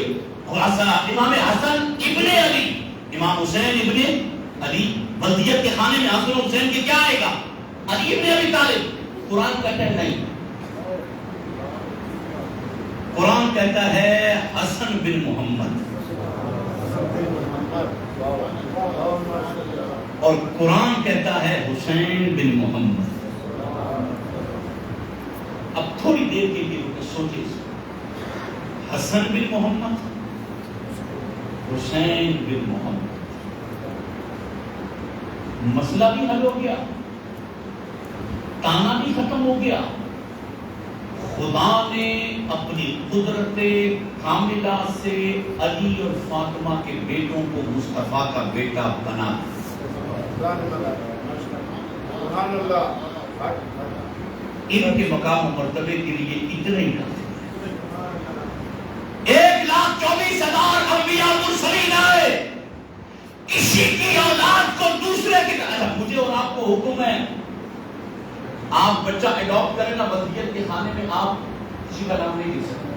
Speaker 1: امام حسن ابن علی، امام حسین ابن علی، بلدیت کے خانے میں حسن حسین کے کیا آئے گا؟ علی ابن ابی طالب۔ قرآن کہتا ہے نہیں، قرآن کہتا ہے حسن بن محمد، اور قرآن کہتا ہے حسین بن محمد۔ اب تھوڑی دیر کے لیے سوچیں، حسن بن محمد، حسین بن محمد، مسئلہ بھی حل ہو گیا، تانا بھی ختم ہو گیا، خدا نے اپنی قدرت کاملہ سے علی اور فاطمہ کے بیٹوں کو مصطفیٰ کا بیٹا بنا دیا. ان کے مقام و مرتبے کے لیے اتنا ہی کافی. 1,24,000 انبیاء مرسلین آئے، کسی کی اولاد کو دوسرے کی طرح. مجھے اور آپ کو حکم ہے، آپ بچہ ایڈاپٹ کریں نا، ودیت کے خانے میں آپ کسی کا نام نہیں دے سکتے.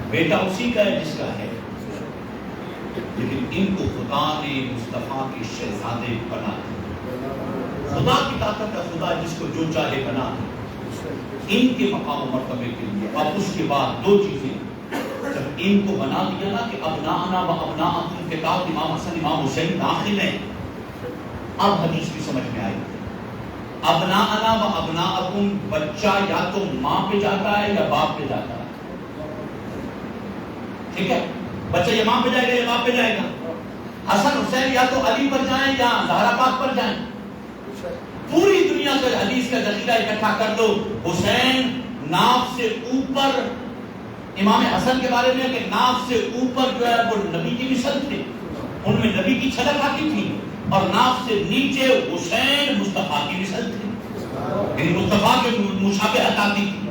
Speaker 1: بیٹا اسی کا ہے جس کا ہے، لیکن ان کو خدا نے مصطفیٰ کے شہزادے بنا دیا. خدا کی طاقت کا خدا جس کو جو چاہے بنا دے. ان کے مقام و مرتبے کے لیے اب اس کے بعد دو چیزیں، جب ان کو بنا دیا نا کہ ابناءنا و ابناءکم کے ساتھ امام حسن امام حسین داخل ہیں، اب حدیث بھی سمجھ میں آئی. ابناءنا و ابناءکم، بچہ یا تو ماں پہ جاتا ہے یا باپ پہ جاتا ہے. ٹھیک ہے، بچہ یا ماں پہ جائے گا یا باپ پہ جائے گا. حسن حسین یا تو علی پر جائیں یا زہرا پاک پر جائیں. پوری دنیا سے حدیث کا ذخیرہ اکٹھا کر دو. حسین ناف سے اوپر، امام حسن کے بارے میں کہ ناف سے اوپر جو ہے وہ نبی کی مثل تھے، ان میں نبی کی چھلک آتی تھی، اور ناف سے نیچے حسین مصطفیٰ کی مثل تھی، یعنی مصطفیٰ کے مشابہت آتی تھی.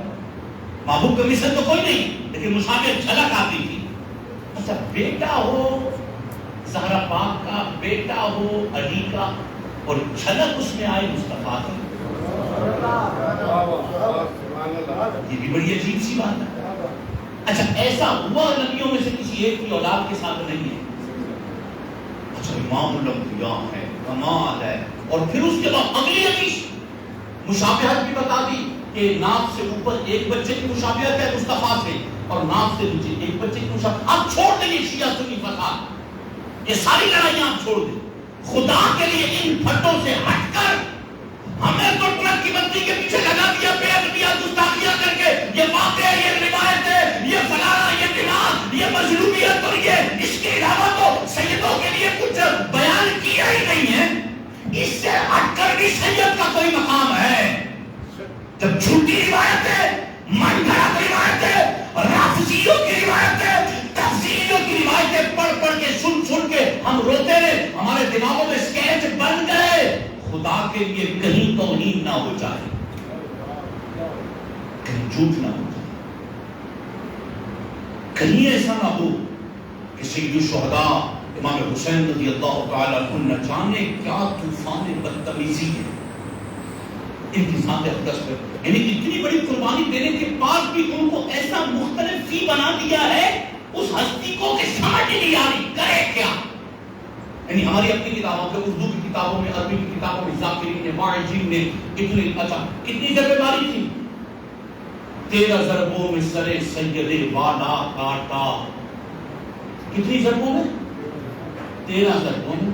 Speaker 1: محبوب کا مثل تو کوئی نہیں، لیکن مشابہت جھلک آتی تھی. اچھا، بیٹا ہو زہرا پاک کا، بیٹا ہو علی کا، اور جھلک اس میں آئے مصطفیٰ کی. یہ بھی بڑی عجیب سی بات ہے. اچھا، ایسا ہوا نبیوں میں سے کسی ایک کی اولاد کے ساتھ نہیں ہے. اچھا، امام الانبیاء ہے، کمال ہے. اور پھر اس کے بعد اگلی حدیث مشابہت بھی بتا دی کہ ناف سے اوپر ایک بچے کی مشابہت ہے مصطفیٰ سے، اور ناف سے نیچے ایک بچے کی مشابہت. اب چھوڑ دیں یہ شیعہ سنی فساد، یہ ساری لڑائیاں آپ چھوڑ دیں. خدا کے لیے ان پھٹوں سے ہٹ کر ہمیں تو ٹرک کی بتی کے پیچھے لگا دیا، بے ادبیاں گستاخیاں کر کے یہ باتیں، یہ روایتیں، یہ فلانا، یہ دماغ، یہ مظلومیت، اور یہ اس کے علاوہ تو سیدوں کے لیے کچھ بیان کیا ہی نہیں ہے. اس سے ہٹ کر بھی سید کا کوئی مقام ہے. جب جھوٹی روایتیں، من گھڑت روایتیں، رافضیوں کی روایتیں، تفسیریوں کی روایتیں پڑھ پڑھ کے سن کے ہم روتے رہے، ہمارے دماغوں میں اسکیچ بن گئے. خدا کے لیے کہیں توہین نہ ہو جائے، کہیں جھوٹ نہ ہو جائے، کہیں ایسا نہ ہو کہ سید الشہداء امام حسین رضی اللہ تعالیٰ عنہ نہ جانے کیا طوفان بدتمیزی ہے ان کی ذات اقدس پر. یعنی اتنی بڑی قربانی دینے کے بعد بھی ان کو ایسا مختلف فی بنا دیا ہے اس ہستی کو کہ سمجھ نہیں آ رہی کرے کیا. یعنی ہماری اپنی کتابوں میں، اردو کی کتابوں میں، عربی کی کتابوں میں ذاکرین نے، واعظین نے کتنی ضربے ماری تھی. 13 ضربوں میں سر سید والا کاٹا. کتنی ضربوں میں؟ 13 ضربوں میں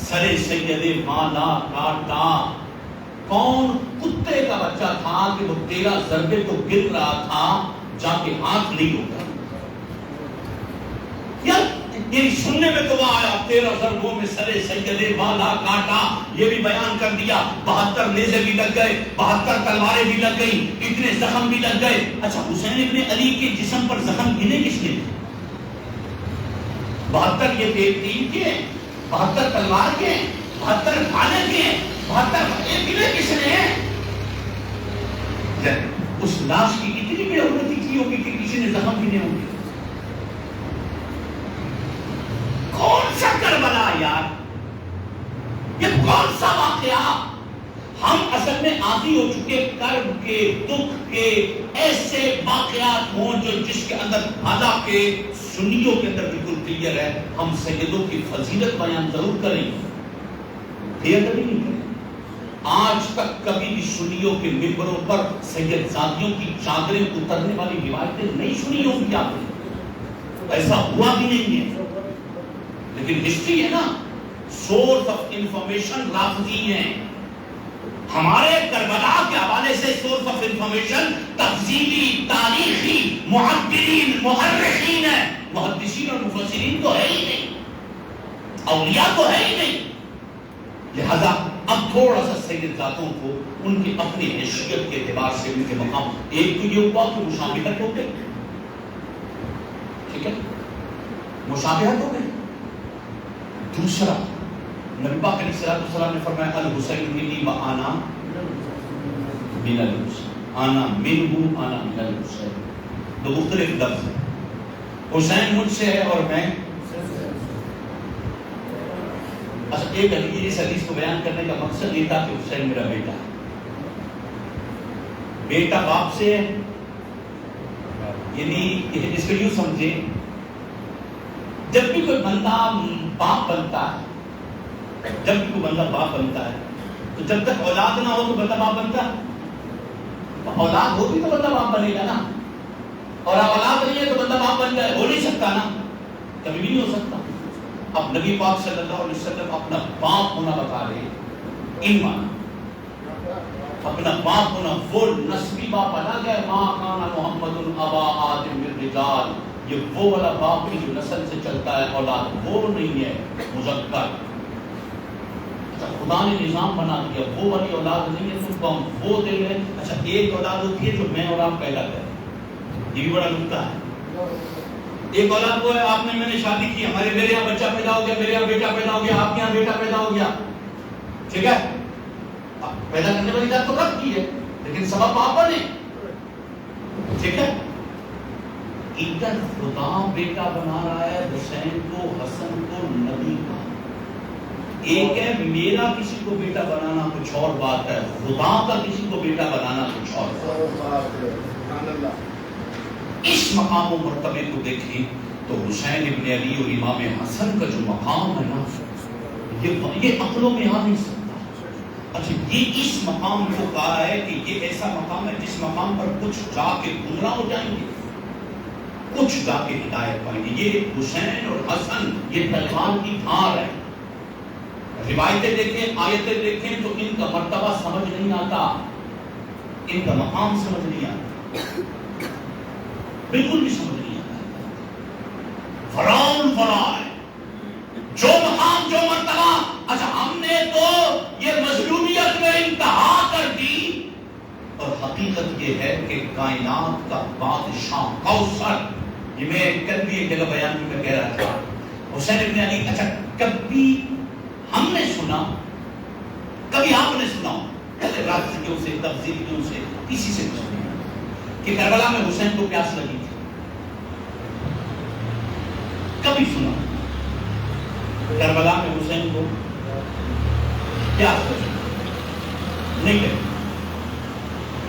Speaker 1: سر سید والا کاٹا. کون کتے کا بچہ تھا کہ وہ 13 ضربے تو گر رہا تھا، جا کے ہاتھ نہیں ہوتا. یہ سننے میں تو وہ آیا 13 ضربوں میں سر سید والا کاٹا. یہ بھی بیان کر دیا 72 نیزے بھی لگ گئے، 72 تلواریں بھی لگ گئی، اتنے زخم بھی لگ گئے. اچھا، حسین ابن علی کے جسم پر زخم گنے کس نے؟ 72 یہ تیر کے، 72 تلوار کے، 72 بھالے کے، 72 گنے کس نے؟ اس لاش کی اتنی بے حرمتی کی ہوگی کہ کسی نے زخم گنے ہوں گے. کون سا کربلا یار، یہ کون سا واقعہ؟ ہم اصل میں عادی ہو چکے کرب کے، دکھ کے، ایسے واقعات ہوں جو جس کے اندر، حالانکہ سنیوں کے اندر بالکل کلیئر ہے، ہم سیدوں کی فضیلت بیان ضرور کریں، بے ادبی نہیں کریں. آج تک کبھی بھی سنیوں کے ممبروں پر سید زادیوں کی چادریں اترنے والی روایتیں نہیں سنی ہوں گی آپ نے، ایسا ہوا بھی نہیں ہے. لیکن ہسٹری ہے نا، سورس آف انفارمیشن رافضی ہیں. ہمارے کربلا کے حوالے سے سورس آف انفارمیشن تفصیلی، تاریخی، محدثین، مؤرخین ہیں. محدثین اور مفسرین تو ہے ہی نہیں، اولیاء تو ہے ہی نہیں. لہذا اب تھوڑا سا سید ذاتوں کو ان کی اپنی حیثیت کے اعتبار سے ان کے مقام، ایک تو یہ ہوا کہ مشابہت ہو گئی، ٹھیک ہے، مشابہت ہو گئی. دوسرا نبی پاک علیہ الصلوۃ والسلام نے فرمایا الحسین منی و انا من الحسین، انا منہ انا من الحسین، دو مختلف لفظ ہیں. حسین مجھ سے ہے اور میں. اچھا ایک اس حدیث کو بیان کرنے کا مقصد یہ تھا کہ حسین میرا بیٹا ہے. بیٹا باپ سے ہے، یعنی اس کو یوں سمجھے جب بھی کوئی بندہ باپ بنتا ہے، جب بھی کوئی بندہ باپ بنتا ہے تو جب تک اولاد نہ ہو تو بندہ باپ بنتا ہے. اولاد ہوگی تو بندہ باپ بنے گا نا، اور اولاد نہیں ہے تو بندہ باپ بن جائے، ہو نہیں سکتا نا، کبھی بھی نہیں ہو سکتا. اب نبی پاک صلی اللہ علیہ وسلم اپنا باپ ہونا بتا رہے، ایمان اپنا باپ ہونا، وہ نسبی باپ ادا گیا، ماں کانا محمد ابا آدم من الرجال، یہ وہ والا باپ کی جو نسل سے چلتا ہے، اولاد وہ نہیں ہے مذکر. خدا نے نظام بنا دیا، وہ والی اولاد نہیں ہے تم کو ہم وہ دے گئے. اچھا ایک اولاد ہوتی ہے جو میں اور آپ پیدا کریں، یہ بھی بڑا نکتہ ہے. ایک اولاد وہ ہے آپ نے میں نے شادی کی، ہمارے میرے یہاں بچہ پیدا ہو گیا، میرے یہاں بیٹا پیدا ہو گیا، آپ کے یہاں بیٹا پیدا ہو گیا، ٹھیک ہے. پیدا کرنے والی ذات تو رب کی ہے لیکن سبب آپ بنے، ٹھیک ہے. ادھر خدا بیٹا بنا رہا ہے حسین کو، حسن کو، نبی کا. ایک ہے میرا کسی کو بیٹا بنانا کچھ اور بات ہے، خدا کا کسی کو بیٹا بنانا کچھ اور بات ہے. اس مقام و مرتبے کو دیکھیں تو حسین ابن علی اور امام حسن کا جو مقام ہے نا، یہ عقلوں میں آ نہیں سکتا. اچھا یہ اس مقام کو کہا ہے کہ یہ ایسا مقام ہے جس مقام پر کچھ جا کے گمراہ ہو جائیں گے، کچھ جا کے ہدایت پائیں گے. یہ حسین اور حسن یہ تلوار کی دھار ہے. روایتیں دیکھیں، آیتیں دیکھیں تو ان کا مرتبہ سمجھ نہیں آتا، ان کا مقام سمجھ نہیں آتا، بالکل بھی سمجھ نہیں آتا. فرعون ہے جو مقام جو مرتبہ. اچھا ہم نے تو یہ مظلومیت میں انتہا کر دی، اور حقیقت یہ ہے کہ کائنات کا بادشاہ کوثر، یہ میں کل بھی ایک جگہ بیان میں کہہ رہا تھا حسین ابن علی. اچھا کبھی ہم نے سنا، کبھی آپ نے سنا راسیوں سے، تفسیریوں سے، کسی سے سنا کہ کربلا میں حسین کو پیاس لگی تھی؟ کبھی سنا کربلا میں حسین کو پیاس لگی؟ نہیں لگی.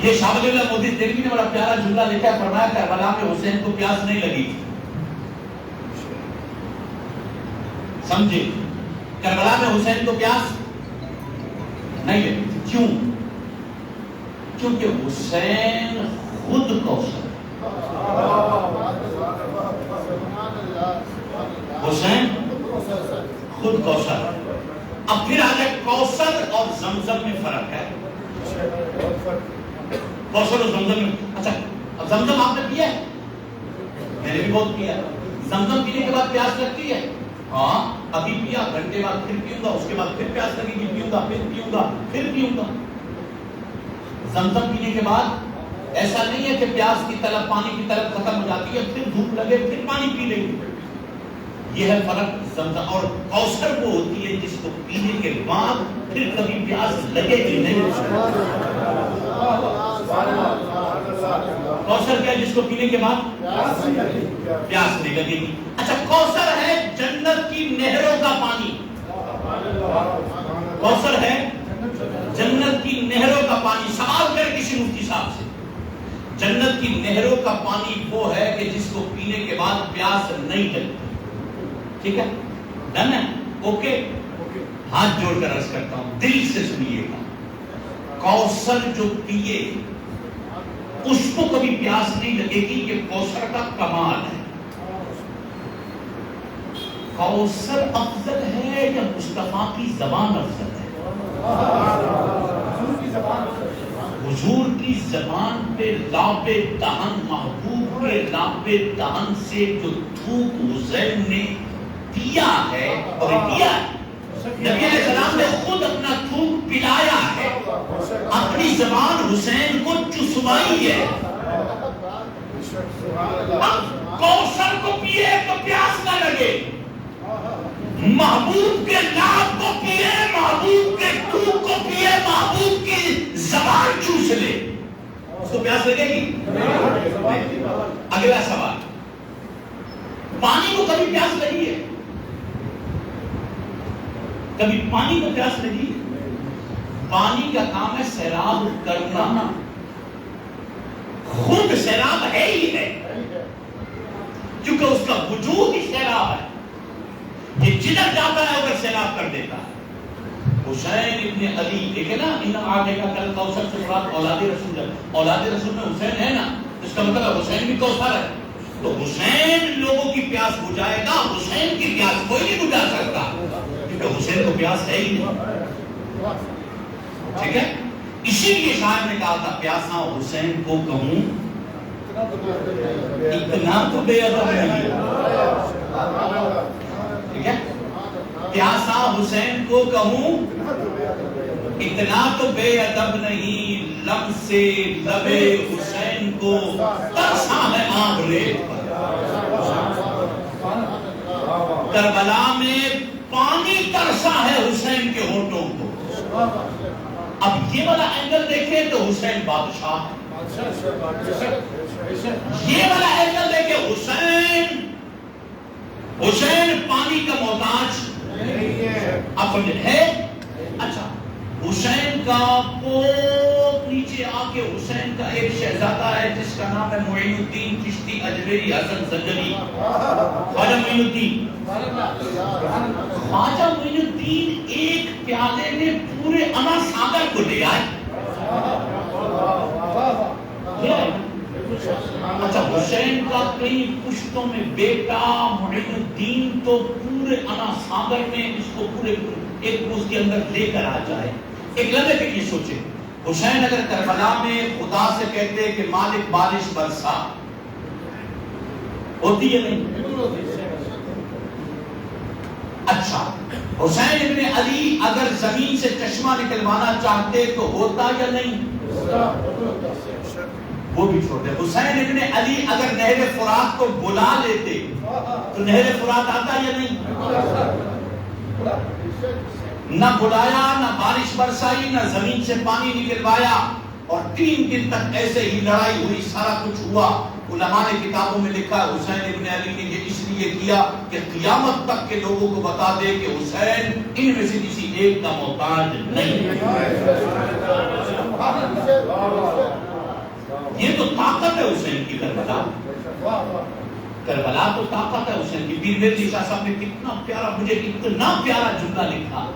Speaker 1: یہ شاہ ولی اللہ مودی دہلوی نے بڑا پیارا جملہ لکھا ہے، فرمایا کربلا میں حسین کو پیاس نہیں لگی تھی. سمجھے؟ کربلا میں حسین کو پیاس نہیں لگی تھی. کیوں؟ کیونکہ حسین خود کوثر، حسین خود کوثر. اب پھر آگے کوثر اور زمزم میں فرق ہے. کوثر اور زمزم میں، اچھا اب زمزم آپ نے پیا ہے؟ میں نے بھی بہت پیا. زمزم پینے کے بعد پیاس لگتی ہے؟ ہاں ابھی پیا، گھنٹے بعد پھر پیوں گا، اس کے بعد پھر پیاس لگے گی، پیوں گا، پھر پیوں گا، پھر پیوں گا. زمزم پینے کے بعد ایسا نہیں ہے کہ پیاس کی طلب پانی کی طلب ختم ہو جاتی ہے، پھر دھوپ لگے پھر پانی پی لیں گے. یہ ہے فرق زمزم اور کوثر وہ ہوتی ہے جس کو پینے کے بعد پھر کبھی پیاس لگے گی نہیں. کوثر کیا ہے؟ جس کو پینے کے بعد پیاس نہیں لگے گی. اچھا کوثر ہے جنت کی نہروں کا پانی. کوثر ہے جنت کی نہروں کا پانی. سوال کر کسی مفتی صاحب سے، جنت کی نہروں کا پانی وہ ہے کہ جس کو پینے کے بعد پیاس نہیں لگتی. ٹھیک ہے، ڈن ہے، اوکے. ہاتھ جوڑ کر عرض کرتا ہوں، دل سے سنیے گا. کوثر جو پیے اس کو کبھی پیاس نہیں لگے گی، یہ کوثر کا کمال ہے. کوثر افضل ہے یا مصطفیٰ کی زبان افضل ہے؟ حضور کی زبان پہ لاب دہن، محبوب کے لاب دہن سے جو تھوک حسین نے پیا ہے اور پیا ہے. نبی علیہ السلام نے خود اپنا تھوک پلایا ہے، اپنی زبان حسین کو چسوائی ہے. اب کوثر کو پیے تو پیاس نہ لگے، محبوب کے نام کو پیے، محبوب کے دودھ کو پیے، محبوب کی زبان چوس لے، اس کو پیاس لگے گی؟ اگلا سوال، پانی کو کبھی پیاس لگی ہے؟ کبھی پانی کو پیاس لگی ہے؟ پانی کا کام ہے سیراب کرنا، خود سیراب ہے ہی ہے، کیونکہ اس کا وجود ہی سیراب ہے، یہ جدھر جاتا ہے ادھر سیراب کر دیتا ہے. حسین ابن علی، دیکھے نا، ان آگے کا کل کوثر سے مراد اولاد رسول ہے، اولاد رسول میں حسین ہے نا، اس کا مطلب حسین بھی کوثر ہے. تو حسین لوگوں کی پیاس بجھائے گا، حسین کی پیاس کوئی نہیں بجھا سکتا، کیونکہ حسین کو پیاس ہے ہی نہیں. ٹھیک ہے، اسی لیے شاعر نے کہا تھا پیاسا حسین کو کہوں اتنا تو بے ادب نہیں. ٹھیک ہے، پیاسا حسین کو کہوں اتنا تو بے ادب نہیں، لب سے لبے حسین کو ترسا ہے آگ ریت پر. کربلا میں پانی ترسا ہے حسین کے ہونٹوں کو. اب یہ والا اینگل دیکھیں تو حسین بادشاہ، یہ والا اینگل دیکھیں حسین پانی کا محتاج اب ہے. اچھا، حسین کا بہت نیچے آ کے حسین کا ایک شہزادہ ہے جس کا نام ہے معین الدین چشتی اجمیری حسن زنجانی. خواجہ معین الدین، خواجہ معین الدین ایک پیالے میں پورے انا ساگر کو لے آئے. اچھا، حسین کا کئی پشتوں میں بیٹا معین الدین تو پورے انا ساگر میں اس کو پورے ایک اس کے اندر لے کر آ جائے. ایک لمحے کے لیے سوچے، حسین اگر کربلا میں خدا سے کہتے کہ مالک بارش برسا، ہوتی ہے نہیں؟ اچھا، حسین ابن علی اگر زمین سے چشمہ نکلوانا چاہتے تو ہوتا یا نہیں؟ وہ بھی چھوٹے. حسین ابن علی اگر نہر فرات کو بلا لیتے تو نہر فرات آتا یا نہیں؟ نہ بلایا، نہ بارش برسائی، نہ زمین سے پانی نکلوایا، اور 3 دن تک ایسے ہی لڑائی ہوئی، سارا کچھ ہوا. علماء نے کتابوں میں لکھا حسین ابن علی نے یہ اس لیے کیا کہ قیامت تک کے لوگوں کو بتا دے کہ حسین ان میں سے کسی ایک کا محتاج نہیں. یہ تو طاقت ہے حسین کی. کربلا تو طاقت ہے حسین کی. پیر مہدی شاہ صاحب نے کتنا پیارا، مجھے اتنا پیارا جملہ لکھا.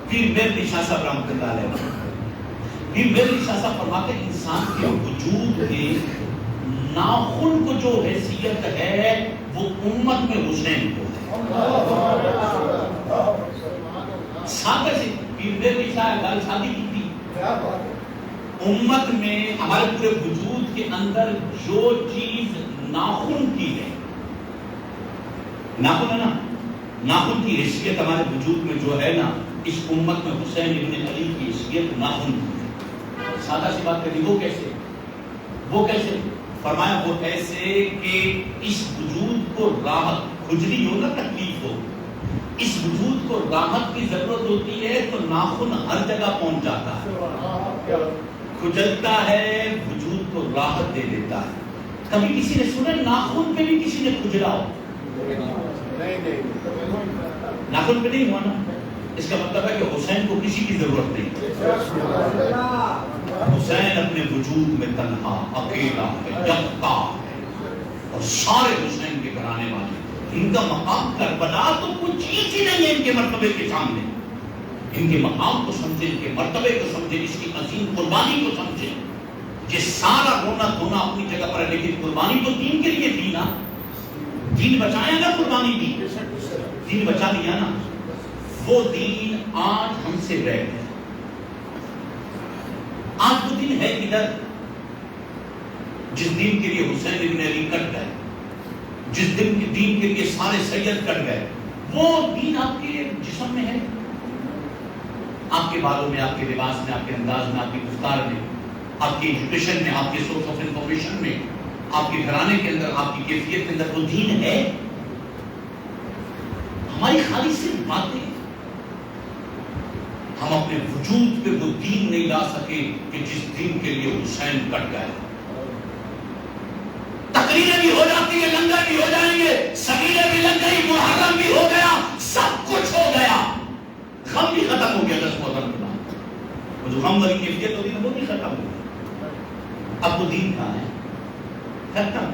Speaker 1: پیر مہدی شاہ صاحب رحمۃ اللہ علیہ، پیر مہدی شاہ صاحب فرماتے ہیں انسان کے وجود کے ناخن کو جو حیثیت ہے وہ امت میں حسین کو ہے. سادہ سے پیر مہدی شاہ گل شادی کی تھی. امت میں ہمارے پورے وجود کے اندر جو چیز ناخن کی ہے، ناخن ہے نا، ناخن کی حیثیت ہمارے وجود میں جو ہے نا، اس امت میں حسین ابن علی کی حیثیت ناخن کی ہے. سادہ سی بات کری، وہ کیسے فرمایا؟ وہ ایسے کہ اس وجود کو راحت، کھجلی ہو نا، تکلیف ہو، اس وجود کو راحت کی ضرورت ہوتی ہے تو ناخن ہر جگہ پہنچ جاتا ہے، کھجلتا ہے، وجود کو راحت دے دیتا ہے. کبھی کسی نے سنا ناخن پہ بھی کسی نے کھجلا ہو؟ ناخن پہ نہیں ہوا نا. اس کا مطلب ہے کہ حسین کو کسی کی ضرورت نہیں. حسین اپنے وجود میں تنہا، اکیلا ہے، یکتا ہے، اور سارے حسین کے گھرانے والے، ان کا مقام کربلا تو کچھ چیز ہی نہیں ہے ان کے مرتبے کے سامنے. ان کے مقام کو سمجھے، ان کے مرتبے کو سمجھے، اس کی عظیم قربانی کو سمجھے. یہ سارا رونا دھونا اپنی جگہ پر ہے، لیکن قربانی تو دین کے لیے تھی نا. دین بچایا نا، قربانی دی، دین بچا لیا نا. وہ دین آج ہم سے رہ گیا. آج وہ دن ہے کدھر؟ جس دین کے لیے حسین ابن علی کٹ گئے، جس دین کے لیے سارے سید کٹ گئے، وہ دین آپ کے جسم میں ہے. آپ کے بالوں میں، آپ کے لباس میں، آپ کے انداز میں، آپ کی گفتار میں، آپ کی ایجوکیشن میں، آپ کے سورس آف انفارمیشن میں، آپ کے گھرانے کے اندر، آپ کی کیفیت کے اندر وہ دین ہے؟ ہماری خالی صرف باتیں، ہم اپنے وجود پہ وہ دین نہیں لا سکے کہ جس دین کے لیے حسین کٹ گئے. تقریریں بھی ہو جاتی ہیں، لنگر بھی ہو جائیں گے، سگیریں بھی لگ گئی، محرم بھی ہو گیا، سب کچھ ہو گیا، غم بھی ختم ہو گیا. 10 محرم کے بعد وہ جو غم والی کیفیت ہوتی ہے وہ بھی ختم ہو گئی. اب وہ دین کہاں ہے؟ ختم.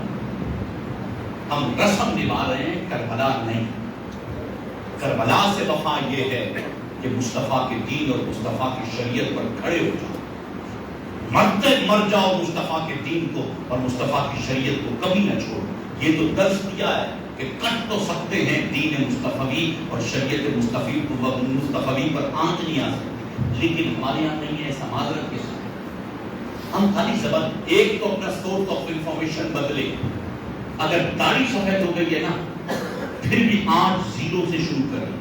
Speaker 1: ہم رسم نبھا رہے ہیں، کربلا نہیں. کربلا سے وفا یہ ہے کہ مصطفیٰ کے دین اور مصطفیٰ کی شریعت پر کھڑے ہو جاؤ. مرتے مر جاؤ مصطفیٰ کے دین کو اور مصطفیٰ کی شریعت کو کبھی نہ چھوڑو. یہ تو درس دیا ہے کہ کٹ تو سکتے ہیں دین مصطفی اور شریعت مصطفی پر آنچ نہیں آ سکتی، لیکن ہمارے یہاں نہیں ہے. ایسا معذرت کے ساتھ ہم خالی زبان ایک تو اپنا سورس آف انفارمیشن بدلے. اگر داڑھی سفید ہو گئی ہے نا، پھر بھی آج زیرو سے شروع کریں.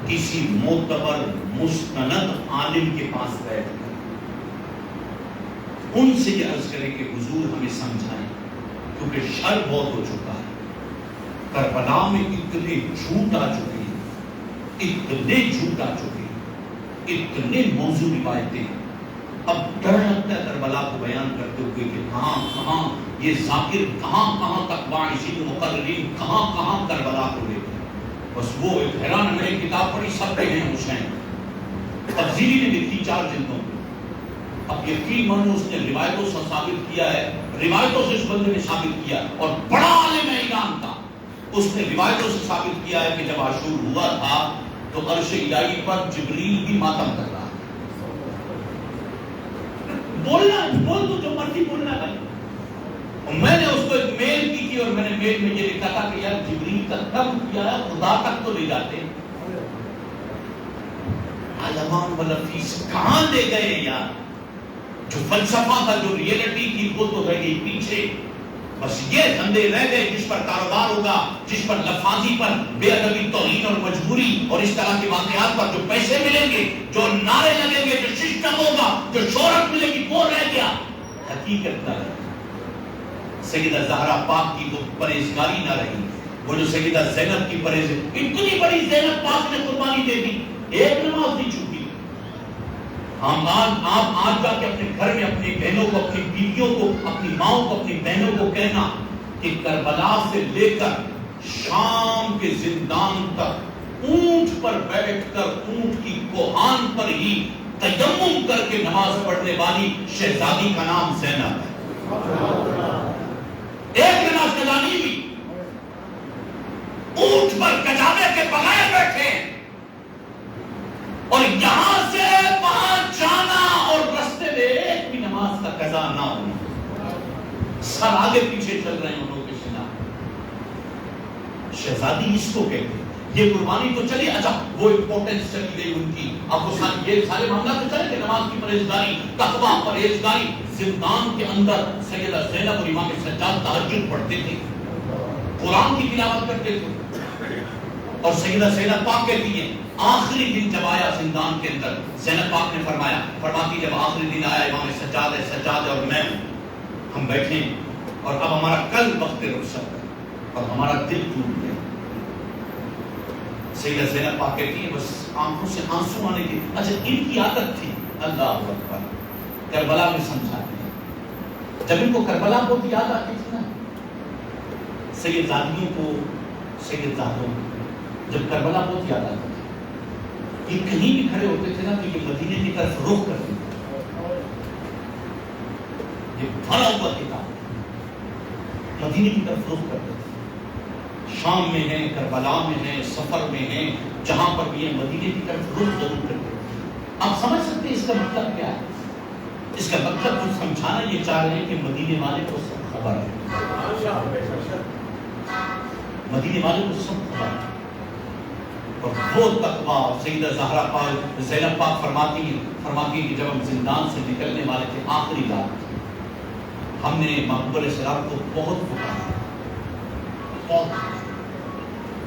Speaker 1: کسی معتبر مستند عالم کے پاس بیٹھ کر ان سے یہ عرض کریں کہ حضور ہمیں سمجھائیں، کیونکہ شر بہت ہو چکا ہے. کربلا میں اتنے جھوٹ آ چکے ہیں، اتنے جھوٹ آ چکے ہیں، اتنے موضوع روایتیں. اب ڈر لگتا ہے کربلا کو بیان کرتے ہوئے کہ کہاں کہاں یہ ذاکر کہاں تک باعثین مقررین کہاں کربلا کو لے گئے. بس وہ ایک حیران میں کتاب پڑھی، سب پہ ہیں حسین. تفصیلی نے لکھی 4 جلدوں. اب یقین مانو اس نے روایتوں سے ثابت کیا ہے، روایتوں سے اس بندے نے ثابت کیا، اور بڑا عالم ایران تھا. اس نے روایتوں سے ثابت کیا ہے کہ جب عاشور ہوا تھا تو عرش الہی پر جبریل بھی ماتم کر رہا. بولنا بول تو جو مرضی بولنا ہے. میں نے اس کو ایک میل کی تھی اور میں نے میل میں یہ لکھا تھا کہ یار جبریل تک کم کیا ہے، خدا تک تو لے جاتے. علمان والفیس کہاں لے گئے یار؟ جو فلسفہ تھا، جو ریئلٹی تھی، وہ تو رہ گئی پیچھے. بس یہ دھندے رہ گئے جس پر کاروبار ہوگا، جس پر لفاظی پر بے ادبی، توہین اور مجبوری اور اس طرح کے واقعات پر جو پیسے ملیں گے، جو نعرے لگیں گے، جو سسٹم ہوگا، جو شہرت ملے گی، وہ رہ گیا. حقیقت نہ رہی. سیدہ زہرا پاک کی وہ پرہیزگاری نہ رہی. وہ جو سیدہ زینب کی پرہیز، اتنی بڑی زینب پاک نے قربانی دے دی، ایک نماز نہیں چھوٹی. آپ آج جا کے اپنے گھر میں اپنی بہنوں کو، اپنی بیویوں کو، اپنی ماؤں کو، اپنی بہنوں کو کہنا کہ کربلا سے لے کر شام کے زندان تک اونٹ پر بیٹھ کر اونٹ کی کوہان پر ہی تیمم کر کے نماز پڑھنے والی شہزادی کا نام زینب ہے. ایک نماز قضا نہیں ہوئی، اونٹ پر کجاوے کے بغیر بیٹھے، اور یہاں سے وہاں جانا اور رستے میں ایک بھی نماز کا قضا نہ ہونا. سر آگے پیچھے چل رہے ہیں انہوں کے سنا. شہزادی اس کو کہتے ہیں. یہ قربانی تو چلی، اچھا وہ امپورٹنس چلی گئی ان کی. اب وہ یہ سارے معاملات تو چلے کہ نماز کی پرہیزگاری، تقویٰ، پرہیزگاری. زندان کے اندر سیدہ زینب اور امام سجاد تہجد پڑھتے تھے، قرآن کی تلاوت کرتے تھے. اور سیدہ زینب پاک کہتی ہیں آخری دن جب آیا زندان کے اندر، زینب پاک نے فرماتی جب آخری دن آیا، امام سجاد اور میں ہم بیٹھے اور اب ہمارا کل وقت رخصت ہے اور ہمارا دل ٹوٹ گیا. سیدہ زینب پاک کہتی ہیں بس آنکھوں سے آنسو آنے کی. اچھا ان کی عادت تھی، اللہ اکبر، کربلا میں سمجھاتے ہیں. جب ان کو کربلا بہت یاد آتی تھی نا، سید زادیوں کو، سید زادوں کو جب کربلا بہت یاد آتا تھا، یہ کہیں بھی کھڑے ہوتے تھے نا تو یہ مدینے کی طرف رخ کرتے تھے. یہ بھرا ہوا کتاب مدینے کی طرف رخ کرتے تھے. شام میں ہیں، کربلا میں ہیں، سفر میں ہیں، جہاں پر بھی ہیں مدینے کی طرف رخ ضرور کرتے تھے. آپ سمجھ سکتے ہیں اس کا مطلب کیا ہے؟ اس کا مطلب کچھ سمجھانا یہ چاہ رہے ہیں کہ مدینے والے کو سب خبر ہے، مدینے والے کو سب خبر ہے. اور وہ تقویٰ سیدہ زہرا پاک، زینب پاک فرماتی ہیں کہ جب ہم زندان سے نکلنے والے تھے آخری رات، ہم نے محبوب علیہ السلام کو بہت پکارا، بہت.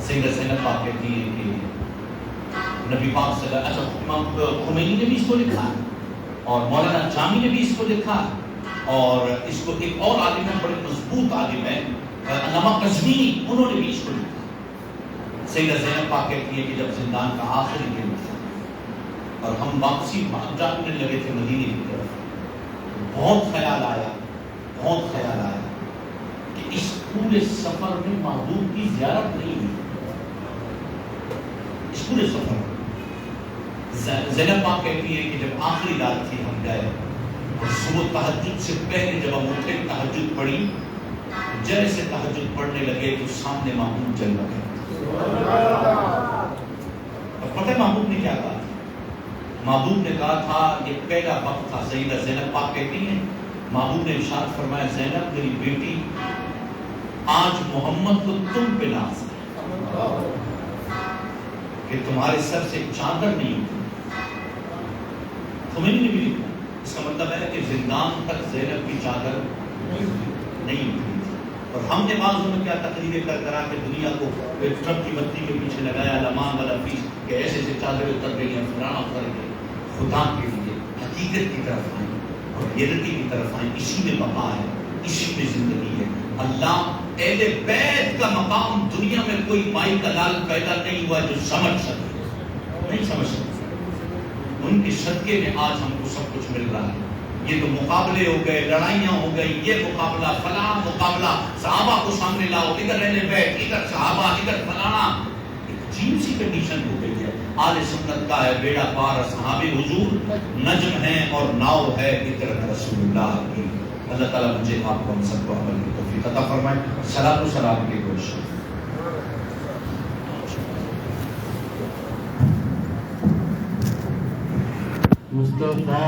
Speaker 1: سیدہ زینب پاک کہتی ہیں کہ نبی پاک صلی اللہ علیہ وسلم، امام خمینی نے بھی اس کو لکھا ہے اور مولانا جامی نے بھی اس کو لکھا ہے، اور اس کو ایک اور عالم ہے، بڑے مضبوط عالم ہے علامہ قزوینی، انہوں نے بھی اس کو لکھا ہے۔ سیدہ زینب پاک کہتی ہے کہ جب زندان کا آخری دن تھا اور ہم واپسی جانے لگے تھے مدینے کی طرف، بہت خیال آیا کہ اس پورے سفر میں محبوب کی زیارت نہیں ہوئی، اس پورے سفر میں۔ زینب پاک کہتی ہے کہ جب آخری رات تھی ہم گئے اور صبح تہجد سے پہلے جب ہم اٹھے تہجد پڑھی، جیسے تہجد پڑھنے لگے تو سامنے محبوب چل رہے۔ اور پتہ ہے محبوب نے کیا کہا؟ محبوب نے کہا تھا، یہ پہلا وقت تھا، سیدہ زینب پاک کہتی ہیں محبوب نے ارشاد فرمایا، زینب میری بیٹی، آج محمد کو تم پہ ناز ہے کہ تمہارے سر سے چادر نہیں ہوتی۔ خمینی نے بھی لکھا، اس کا مطلب ہے کہ زندان تک زینب کی چادر نہیں ہوتی۔ اور ہم نے بعضوں میں کیا تقریریں کرا کے دنیا کو ٹرک کی بتی کے پیچھے لگایا، لمان والا پیس کہ ایسے سے چادریں اتر گئی ہیں، فلانا اتر گئی۔ خدا کے لیے حقیقت کی طرف آئیں اور ریئلٹی کی طرف آئیں، اسی میں بقا ہے، اسی میں زندگی ہے۔ اللہ اہل بیت کا مقام دنیا میں کوئی مائی کا لال پیدا نہیں ہوا جو سمجھ سکے، نہیں سمجھ سکتے۔ ان کے صدقے میں آج ہم کو سب کچھ مل رہا ہے۔ یہ تو مقابلے ہو گئے، لڑائیاں ہو گئی، یہ مقابلہ فلاں مقابلہ، صحابہ کو سامنے لاؤ، ادھر اہل بیت، ادھر صحابہ، ادھر فلانا، عجیب سی کنڈیشن ہو گئی ہے۔ آل سنت کا ہے بیڑا پار، اصحاب حضور نجم ہے اور ناؤ ہے اطرت رسول اللہ کی۔ اللہ تعالیٰ مجھے آپ کو ہم سب کو عمل کی توفیق عطا فرمائے۔ صلاۃ و سلام کی کوشش۔
Speaker 2: مصطفیٰ